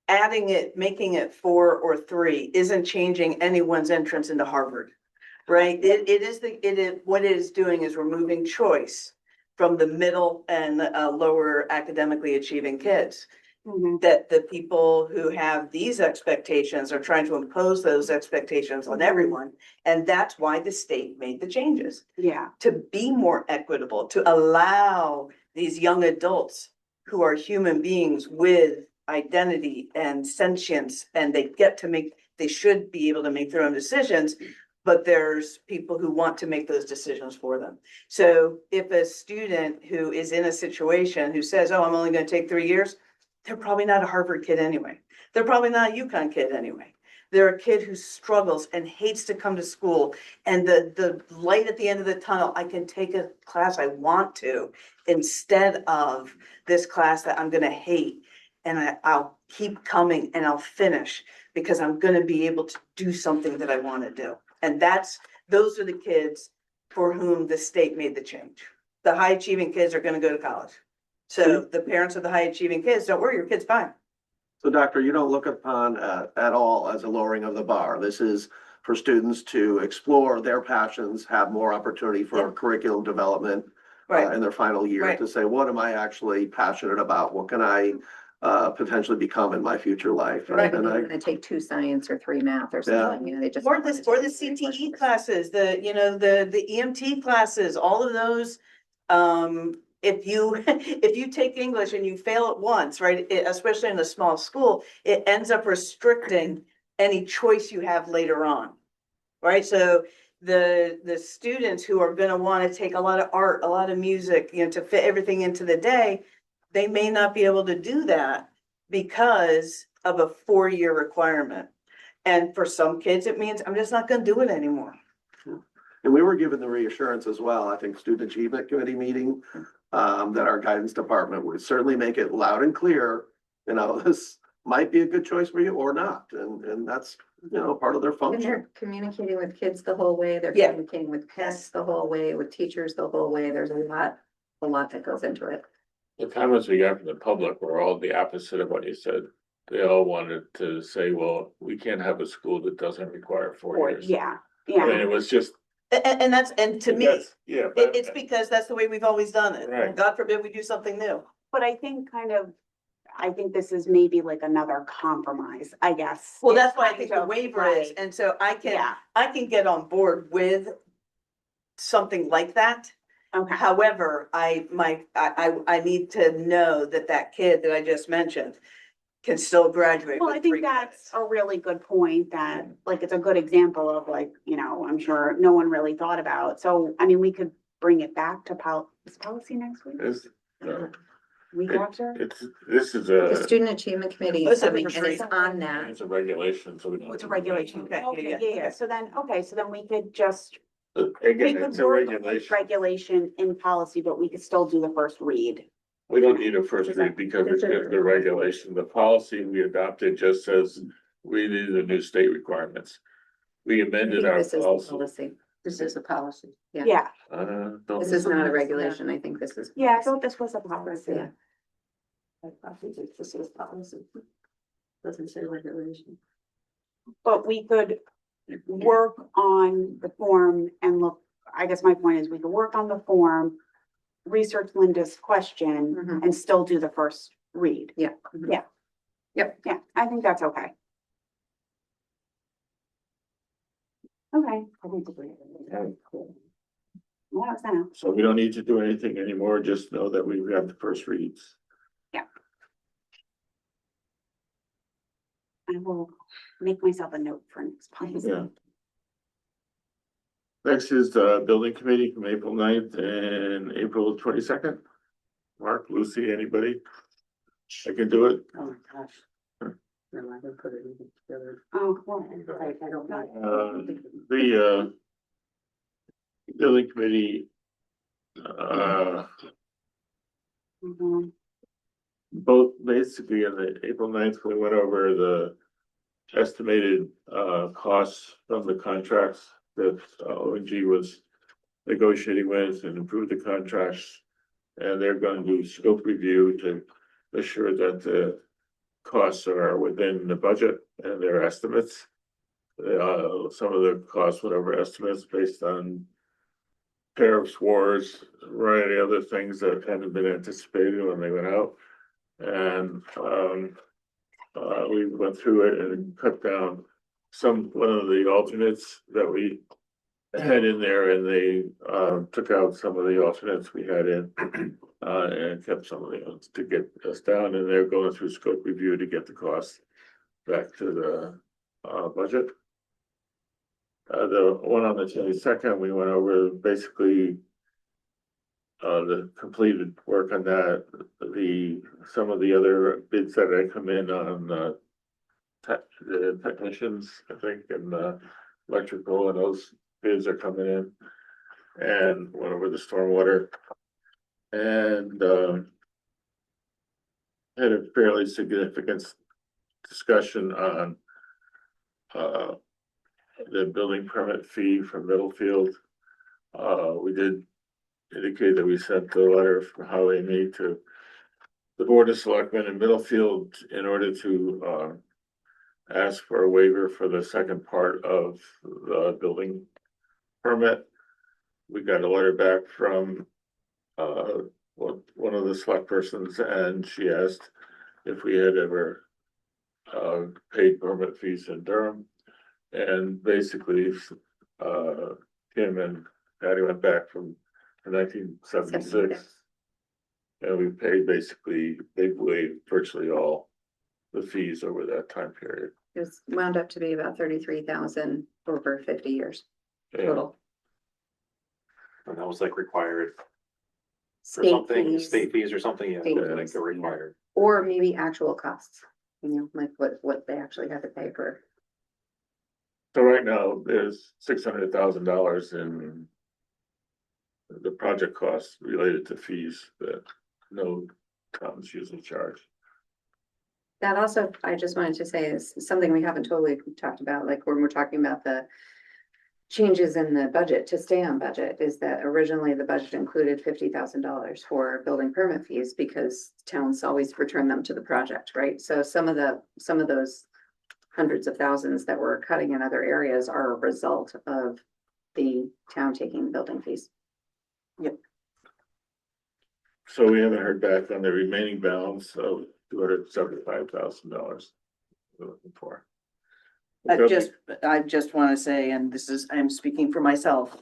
adding it, making it 4 or 3 isn't changing anyone's entrance into Harvard. Right? What it is doing is removing choice from the middle and lower academically achieving kids. That the people who have these expectations are trying to impose those expectations on everyone. And that's why the state made the changes. Yeah. To be more equitable, to allow these young adults who are human beings with identity and sentience, and they should be able to make their own decisions. But there's people who want to make those decisions for them. So if a student who is in a situation who says, oh, I'm only going to take 3 years, they're probably not a Harvard kid anyway. They're probably not a UConn kid anyway. They're a kid who struggles and hates to come to school. And the light at the end of the tunnel, I can take a class I want to instead of this class that I'm going to hate. And I'll keep coming and I'll finish because I'm going to be able to do something that I want to do. And those are the kids for whom the state made the change. The high achieving kids are going to go to college. So the parents of the high achieving kids, don't worry, your kid's fine. So doctor, you don't look upon at all as a lowering of the bar. This is for students to explore their passions, have more opportunity for curriculum development in their final year to say, what am I actually passionate about? What can I potentially become in my future life? Right, And they're gonna take 2 science or 3 math or something, you know, they just. Or the CTE classes, the EMT classes, all of those. If you take English and you fail it once, right, especially in a small school, it ends up restricting any choice you have later on. Right, so the students who are gonna wanna take a lot of art, a lot of music, you know, to fit everything into the day, they may not be able to do that because of a 4-year requirement. And for some kids, it means I'm just not gonna do it anymore. And we were given the reassurance as well, I think Student Achievement Committee meeting, that our guidance department would certainly make it loud and clear, you know, this might be a good choice for you or not, and that's, you know, part of their And function. they're communicating with kids the whole way, they're Yeah. communicating with parents the whole way, with teachers the whole way, there's a lot that goes into it. The comments we got from the public were all the opposite of what you said. They all wanted to say, well, we can't have a school that doesn't require 4 years. Yeah, I mean, yeah. it was just. And that's, and to me, Yeah. it's because that's the way we've always done it. Right. God forbid we do something new. But I think I think this is maybe like another compromise, I guess. Well, It's that's why I kind think the of waiver is, like- and so I Yeah, can get on board with something like that. okay. However, I need to know that that kid that I just mentioned can still graduate Well, I with think 3 that's credits. a really good point that, like, it's a good example of like, you know, I'm sure no one really thought about. So, I mean, we could bring it back to is policy next week? It's, no, Week it- after? this is The a, Student Achievement Committee It's is a coming, and retreat. it's on that. it's a regulation, so we don't. It's a regulation. Okay, Okay, yeah, yeah. So then we could just, Again, we could it's a work on regulation. regulation in policy, but we could still do the first read. We don't need a first read because it's just the regulation. The policy we adopted just says we need the new state requirements. We I amended think our this is the policy. policy. This is a policy. Yeah. Yeah, Don't- This is not a regulation, I think this is. yeah, I thought this was a policy. Yeah. I think this is policy. Doesn't say regulation. But we could work on the form and look, I guess my point is we could work on the form, research Linda's question Mhm. and still do the first read. Yeah. Yeah. Yep. Yeah, I think that's okay. Okay. Well, that was that. So we don't need to do anything anymore. Just know that we've got the first reads. I will make myself a note for next policy. Yeah. Next is the building committee from April 9th and April 22nd. Mark, Lucy, anybody? I can do it. Oh, my gosh. No, I didn't put it together. Oh, cool. I don't know. The building committee. Mhm. Both basically on the April 9th, we went over the estimated costs from the contracts that ONG was negotiating with and improved the contracts. And they're going to do scope review to assure that the costs are within the budget and their estimates. Some of the costs went over estimates based on tariffs, wars, a variety of other things that hadn't been anticipated when they went out. And we went through it and cut down one of the alternates that we had in there, and they took out some of the alternates we had in and kept some of the others to get us down, and they're going through scope review to get the cost back to the budget. The one on the 22nd, we went over basically the completed work on that, some of the other bids that had come in on the technicians, I think, and electrical, and those bids are coming in. And went over the stormwater. And had a fairly significant discussion on the building permit fee for Middlefield. We did indicate that we sent the letter from Highway Me to the Board of Selectmen in Middlefield in order to ask for a waiver for the second part of the building permit. We got a letter back from one of the select persons, and she asked if we had ever paid permit fees in Durham. And basically, Kim and Patty went back from 1976. And we paid basically, they waived virtually all the fees over that time period. It was wound up to be about 33,000 over 50 years. total. And that was like required for State something, fees. state fees or something, yeah, State like fees, they're yeah. required. Or maybe actual costs, like what they actually had to pay for. So right now, there's $600,000 in the project costs related to fees that no towns usually charge. That also, I just wanted to say is something we haven't totally talked about, like when we're talking about the changes in the budget to stay on budget, is that originally the budget included $50,000 for building permit fees because towns always return them to the project, right? So some of those hundreds of thousands that we're cutting in other areas are a result of the town taking building fees. So we haven't heard back on the remaining balance of $275,000 we're looking for. I just want to say, and this is, I'm speaking for myself,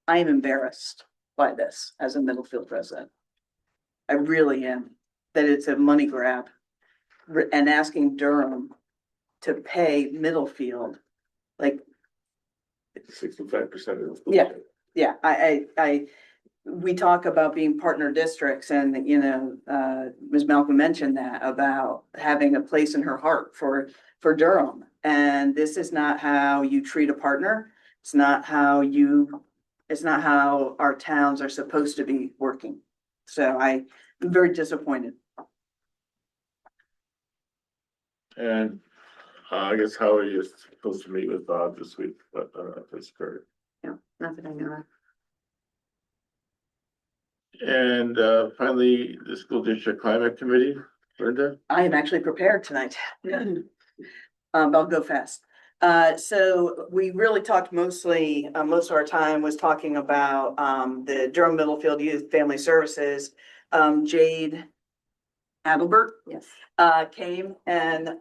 I am embarrassed by this as a Middlefield resident. I really am, that it's a money grab and asking Durham to pay Middlefield, like, 65% of. yeah, we talk about being partner districts and, Ms. Malcolm mentioned that about having a place in her heart for Durham. And this is not how you treat a partner. It's not how our towns are supposed to be working. So I'm very disappointed. And I guess how are you supposed to meet with Bob this week? But I don't know if it's occurred. No, not that I know of. And finally, the school district climate committee, Brenda? I am actually prepared tonight. I'll go fast. So we really talked mostly, most of our time was talking about the Durham Middlefield Youth Family Services. Jade Adelbert, Yes. came and,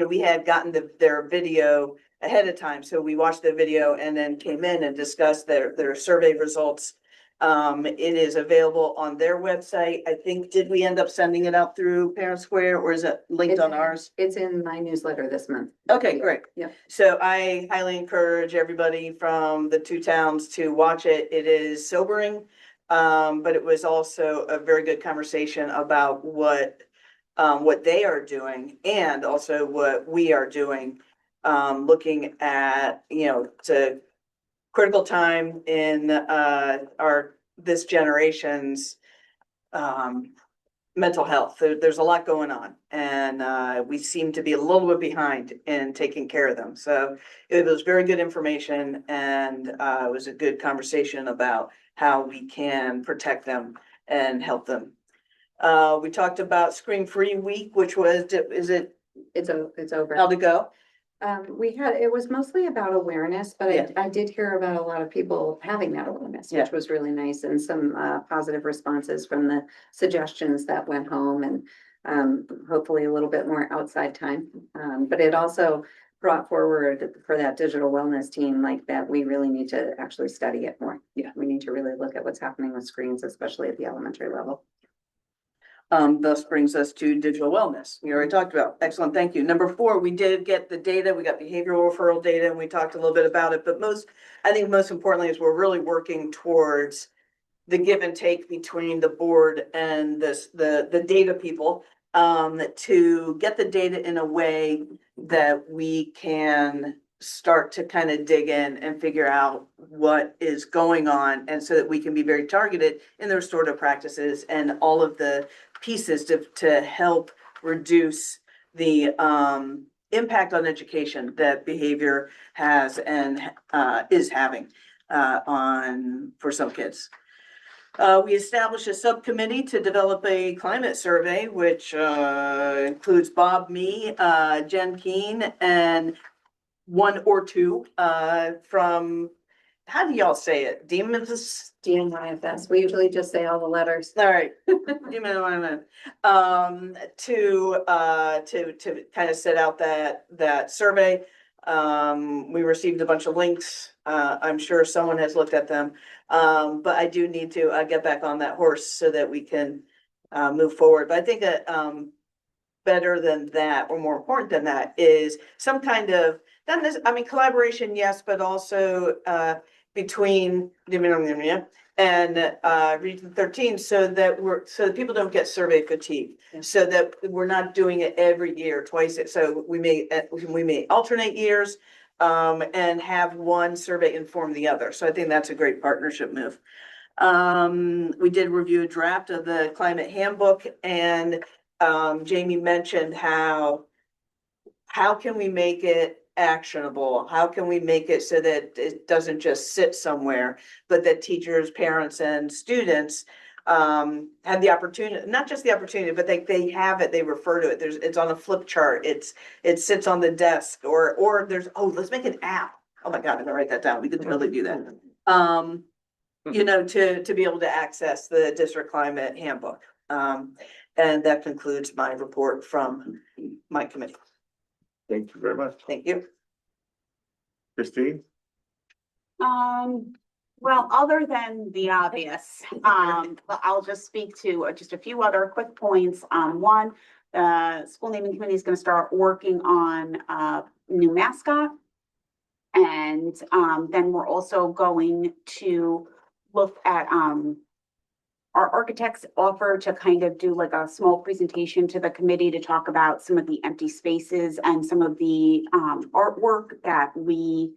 we had gotten their video ahead of time. So we watched the video and then came in and discussed their survey results. It is available on their website. I think, did we end up sending it out through Parent Square or is it linked on ours? It's in my newsletter this month. Okay, great. Yeah. So I highly encourage everybody from the two towns to watch it. It is sobering. But it was also a very good conversation about what they are doing and also what we are doing. Looking at, it's a critical time in this generation's mental health. There's a lot going on and we seem to be a little bit behind in taking care of them. So it was very good information and it was a good conversation about how we can protect them and help them. We talked about Screen Free Week, which was, It's over. how'd it go? It was mostly about awareness, but Yeah. I did hear about a lot of people having that awareness, Yeah. which was really nice, and some positive responses from the suggestions that went home, and hopefully a little bit more outside time. But it also brought forward for that digital wellness team, like that we really need to actually study it more. Yeah. We need to really look at what's happening with screens, especially at the elementary level. Thus brings us to digital wellness. We already talked about. Excellent, thank you. Number 4, we did get the data. We got behavioral referral data and we talked a little bit about it, but I think most importantly is we're really working towards the give and take between the board and the data people, to get the data in a way that we can start to kind of dig in and figure out what is going on. And so that we can be very targeted in the restorative practices and all of the pieces to help reduce the impact on education that behavior has and is having for some kids. We established a subcommittee to develop a climate survey, which includes Bob, me, Jen Keene, and one or two from, how do y'all say it? DMYFS. We usually just say all the letters. All right. To kind of set out that survey. We received a bunch of links. I'm sure someone has looked at them. But I do need to get back on that horse so that we can move forward. But I think that better than that, or more important than that, is some kind of, not this, I mean, collaboration, yes, but also, between and Region 13, so that people don't get survey fatigue. So that we're not doing it every year, twice, so we may alternate years, and have one survey inform the other. So I think that's a great partnership move. We did review a draft of the climate handbook, and Jamie mentioned how can we make it actionable? How can we make it so that it doesn't just sit somewhere, but that teachers, parents, and students have the opportunity, not just the opportunity, but they have it, they refer to it. It's on a flip chart. It sits on the desk, or there's, let's make an app. Oh my God, I'm gonna write that down. We could totally do that. You know, to be able to access the district climate handbook. And that concludes my report from my committee. Thank you very much. Thank you. Christine? Well, other than the obvious, I'll just speak to just a few other quick points. One, the school naming committee is going to start working on a new mascot. And then we're also going to look at our architects offer to kind of do like a small presentation to the committee to talk about some of the empty spaces and some of the artwork that we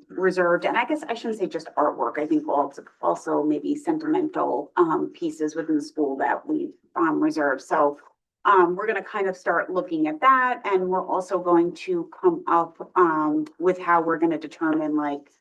reserved. And I guess I shouldn't say just artwork. I think also maybe sentimental pieces within the school that we reserved. So we're going to kind of start looking at that, and we're also going to come up with how we're going to determine like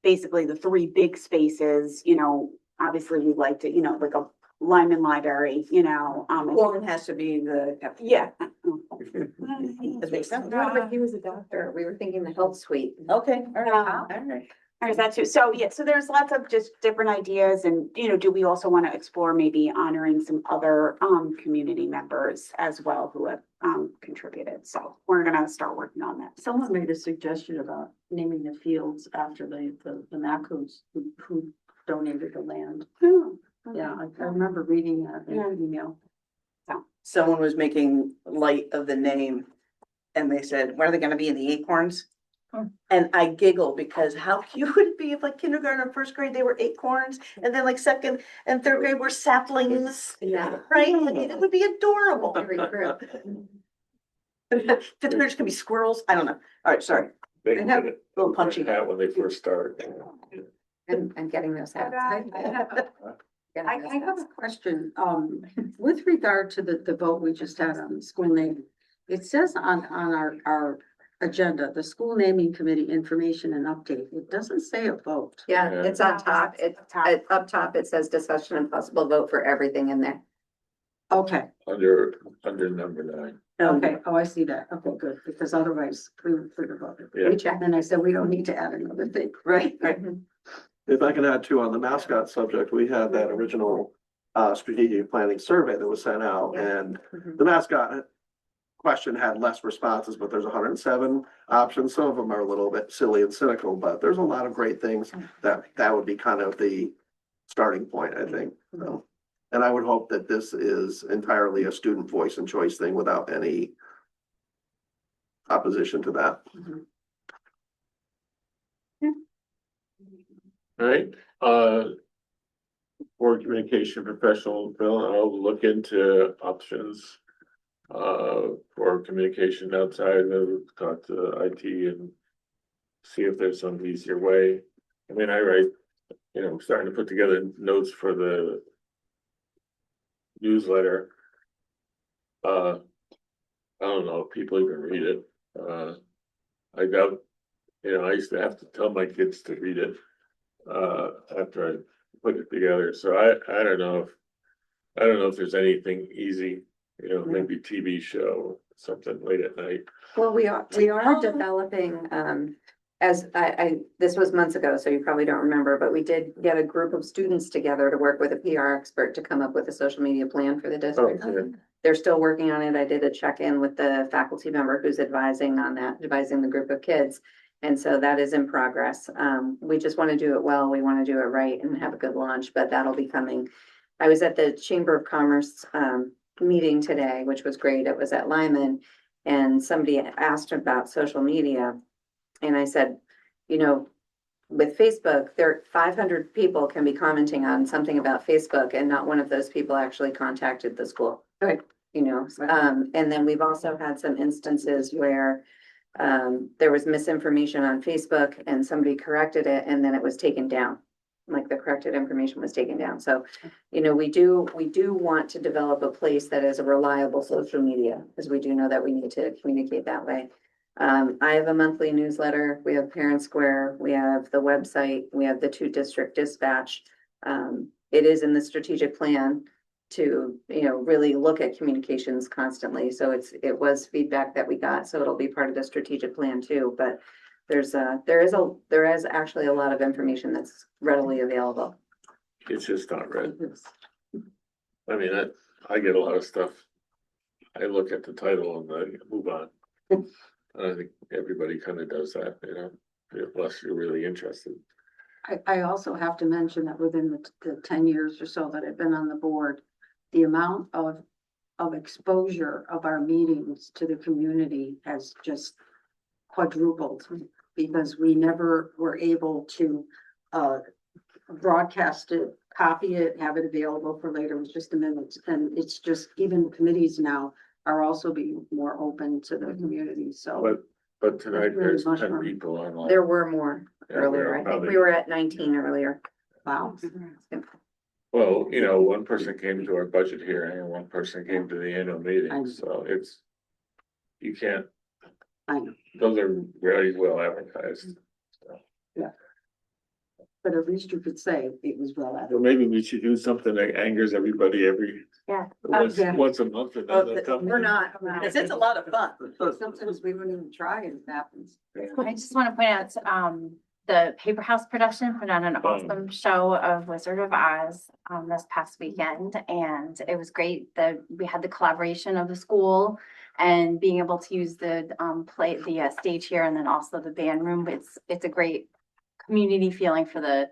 basically the three big spaces. You know, obviously we'd like to, you know, like a Lyman Library, you know. One has to be the. Yeah. That makes sense. But he was a doctor. We were thinking the health suite. Okay, all right. There's that too. So yeah, so there's lots of just different ideas, and you know, do we also want to explore maybe honoring some other community members as well who have contributed. So we're gonna start working on that. Someone made a suggestion about naming the fields after the Macos who donated the land. Oh, okay. Yeah, I remember reading that in an email. Someone was making light of the name, and they said, "Where are they going to be, in the acorns?" And I giggle because how cute would it be if like kindergarten or first grade, they were acorns, and then like second and third grade were saplings. Yeah. Right? Like, it would be adorable. Fifth graders can be squirrels. I don't know. All right, sorry. They I have a little punchy. hat when they first start. And getting those hats. I have a question, with regard to the vote we just had on the school name. It says on our agenda, the school naming committee information and update. It doesn't say a vote. Yeah, it's on top. Up top, it says discussion and possible vote for everything in there. Okay, Under number 9. okay. Oh, I see that. Okay, good, because otherwise we would forget about it. Yeah. We checked and I said, we don't need to add another thing. Right. If I can add too on the mascot subject, we had that original strategic planning survey that was sent out, and the mascot question had less responses, but there's 107 options. Some of them are a little bit silly and cynical, but there's a lot of great things that would be kind of the starting point, I think. So, and I would hope that this is entirely a student voice and choice thing without any opposition to that. All right, for communication professional, I'll look into options for communication outside of, talk to IT and see if there's some easier way. I mean, I write, you know, starting to put together notes for the newsletter. I don't know if people even read it. I doubt, you know, I used to have to tell my kids to read it after I put it together. So I don't know if there's anything easy, you know, maybe TV show, something late at night. Well, we are developing, this was months ago, so you probably don't remember, but we did get a group of students together to work with a PR expert to come up with a social media plan for the district. Oh, yeah. They're still working on it. I did a check-in with the faculty member who's advising on that, advising the group of kids. And so that is in progress. We just want to do it well. We want to do it right and have a good launch, but that'll be coming. I was at the Chamber of Commerce meeting today, which was great. It was at Lyman. And somebody asked about social media. And I said, you know, with Facebook, there 500 people can be commenting on something about Facebook and not one of those people actually contacted the school. Right. You know, and then we've also had some instances where there was misinformation on Facebook and somebody corrected it and then it was taken down. Like the corrected information was taken down. So, you know, we do want to develop a place that is a reliable social media, because we do know that we need to communicate that way. I have a monthly newsletter. We have Parent Square, we have the website, we have the 2 district dispatch. It is in the strategic plan to, you know, really look at communications constantly. So it was feedback that we got, so it'll be part of the strategic plan too, but there is actually a lot of information that's readily available. It's just not read. I mean, I get a lot of stuff. I look at the title and I move on. And I think everybody kind of does that, you know, unless you're really interested. I also have to mention that within the 10 years or so that I've been on the board, the amount of exposure of our meetings to the community has just quadrupled, because we never were able to broadcast it, copy it, have it available for later. It was just a minute. And it's just, even committees now are also being more open to the community, so. But tonight Really there's 10 mushroom. people online. There were more Yeah, earlier. I think probably. we were at 19 earlier. Wow. Well, you know, one person came to our budget hearing and one person came to the annual meeting, so you can't. I know. Those are very well advertised. But at least you could say it was well So advertised. maybe we should do something that angers everybody Yeah. once a month and then they'll come. We're not, because it's a lot of fun. Sometimes we wouldn't even try and it happens. I just want to point out, the Paper House production put on an awesome show of Wizard of Oz, this past weekend. And it was great that we had the collaboration of the school and being able to use the, stage here and then also the band room. It's a great community feeling for the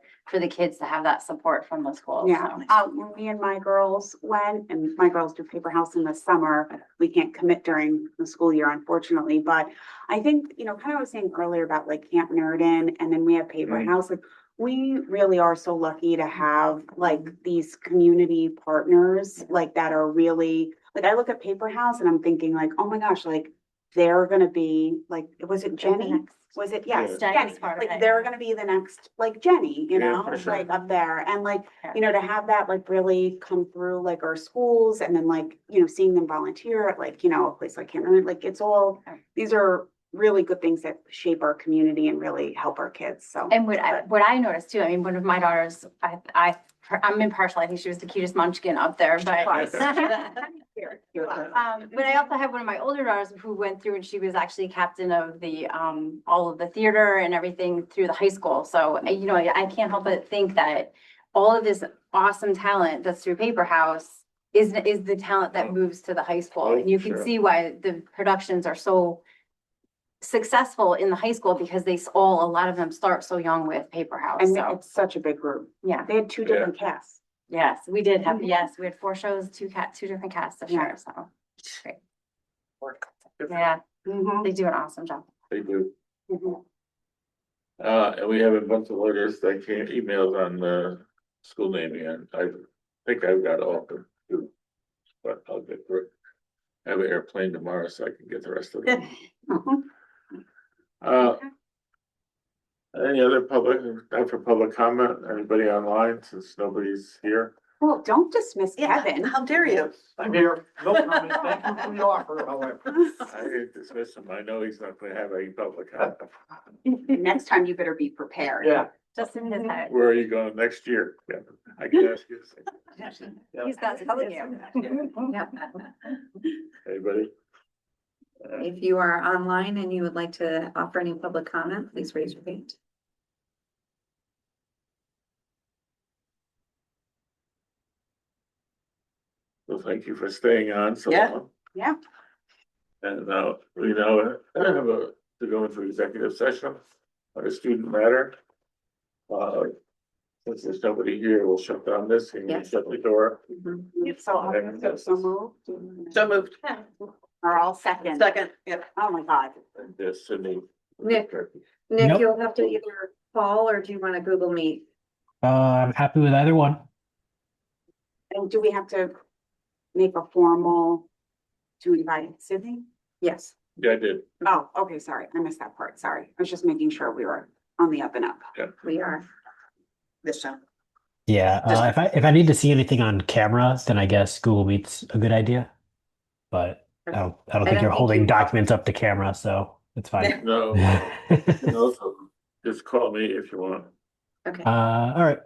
kids to have that support from the school. Yeah, when me and my girls went, and my girls do Paper House in the summer, we can't commit during the school year, unfortunately, but I think, you know, kind of was saying earlier about like Camp Nerden, and then we have Paper House, like, we really are so lucky to have like these community partners, like that are really, like, I look at Paper House and I'm thinking like, oh my gosh, like, they're gonna be, like, was it Jenny? Was it, yes, Yeah. Jenny, like, they're gonna be the next, like, Jenny, you Yeah, know, for sure. like, up there, and like, you know, to have that like really come through like our schools, and then like, you know, seeing them volunteer at like, you know, a place like Cameron, like, it's all, these are really good things that shape our community and really help our kids, so. And what I noticed too, I mean, one of my daughters, I'm impartial, I think she was the cutest munchkin up there, but. But I also have one of my older daughters who went through and she was actually captain of the, all of the theater and everything through the high school. So, you know, I can't help but think that all of this awesome talent that's through Paper House is the talent that moves to the high school. And you can Sure. see why the productions are so successful in the high school, because a lot of them start so young with Paper House. And So, it's such a big group, yeah. they had 2 different casts. Yes, we did have, yes, we had 4 shows, 2 different casts this year, so. Great. Yeah, they do an awesome job. They do. And we have a bunch of letters that came, emails on the school naming, and I think I've got all of them. But I'll get through it. I have an airplane tomorrow, so I can get the rest of them. Any other time for public comment? Anybody online, since nobody's here? Well, don't dismiss Kevin. How dare you? I'm here. No comment. Thank you for the offer, however. I didn't dismiss him. I know he's not gonna have any public comment. Next time you better be prepared. Yeah. Just in his head. Where are you going next year? Yeah, I can ask you the same. He's not telling you. Anybody? If you are online and you would like to offer any public comment, please raise your hand. Well, thank you for staying on so Yeah. long. Yeah. And now, we now have to go into executive session on a student matter. since there's nobody here, we'll shut down this and Yes. shut the door. So moved. So moved. Are all second. Second, yep. Oh, my God. And this, and then. Nick, Nope. you'll have to either call or do you want to Google Meet? I'm happy with either one. And do we have to make a formal to invite Sydney? Yes. Yeah, I did. Oh, okay, sorry. I missed that part. Sorry. I was just making sure we were on the up and up. We are. This time. Yeah, if I need to see anything on camera, then I guess Google Meet's a good idea. But I don't think you're holding documents up to camera, so it's fine. No, no, so just call me if you want. Okay. All right.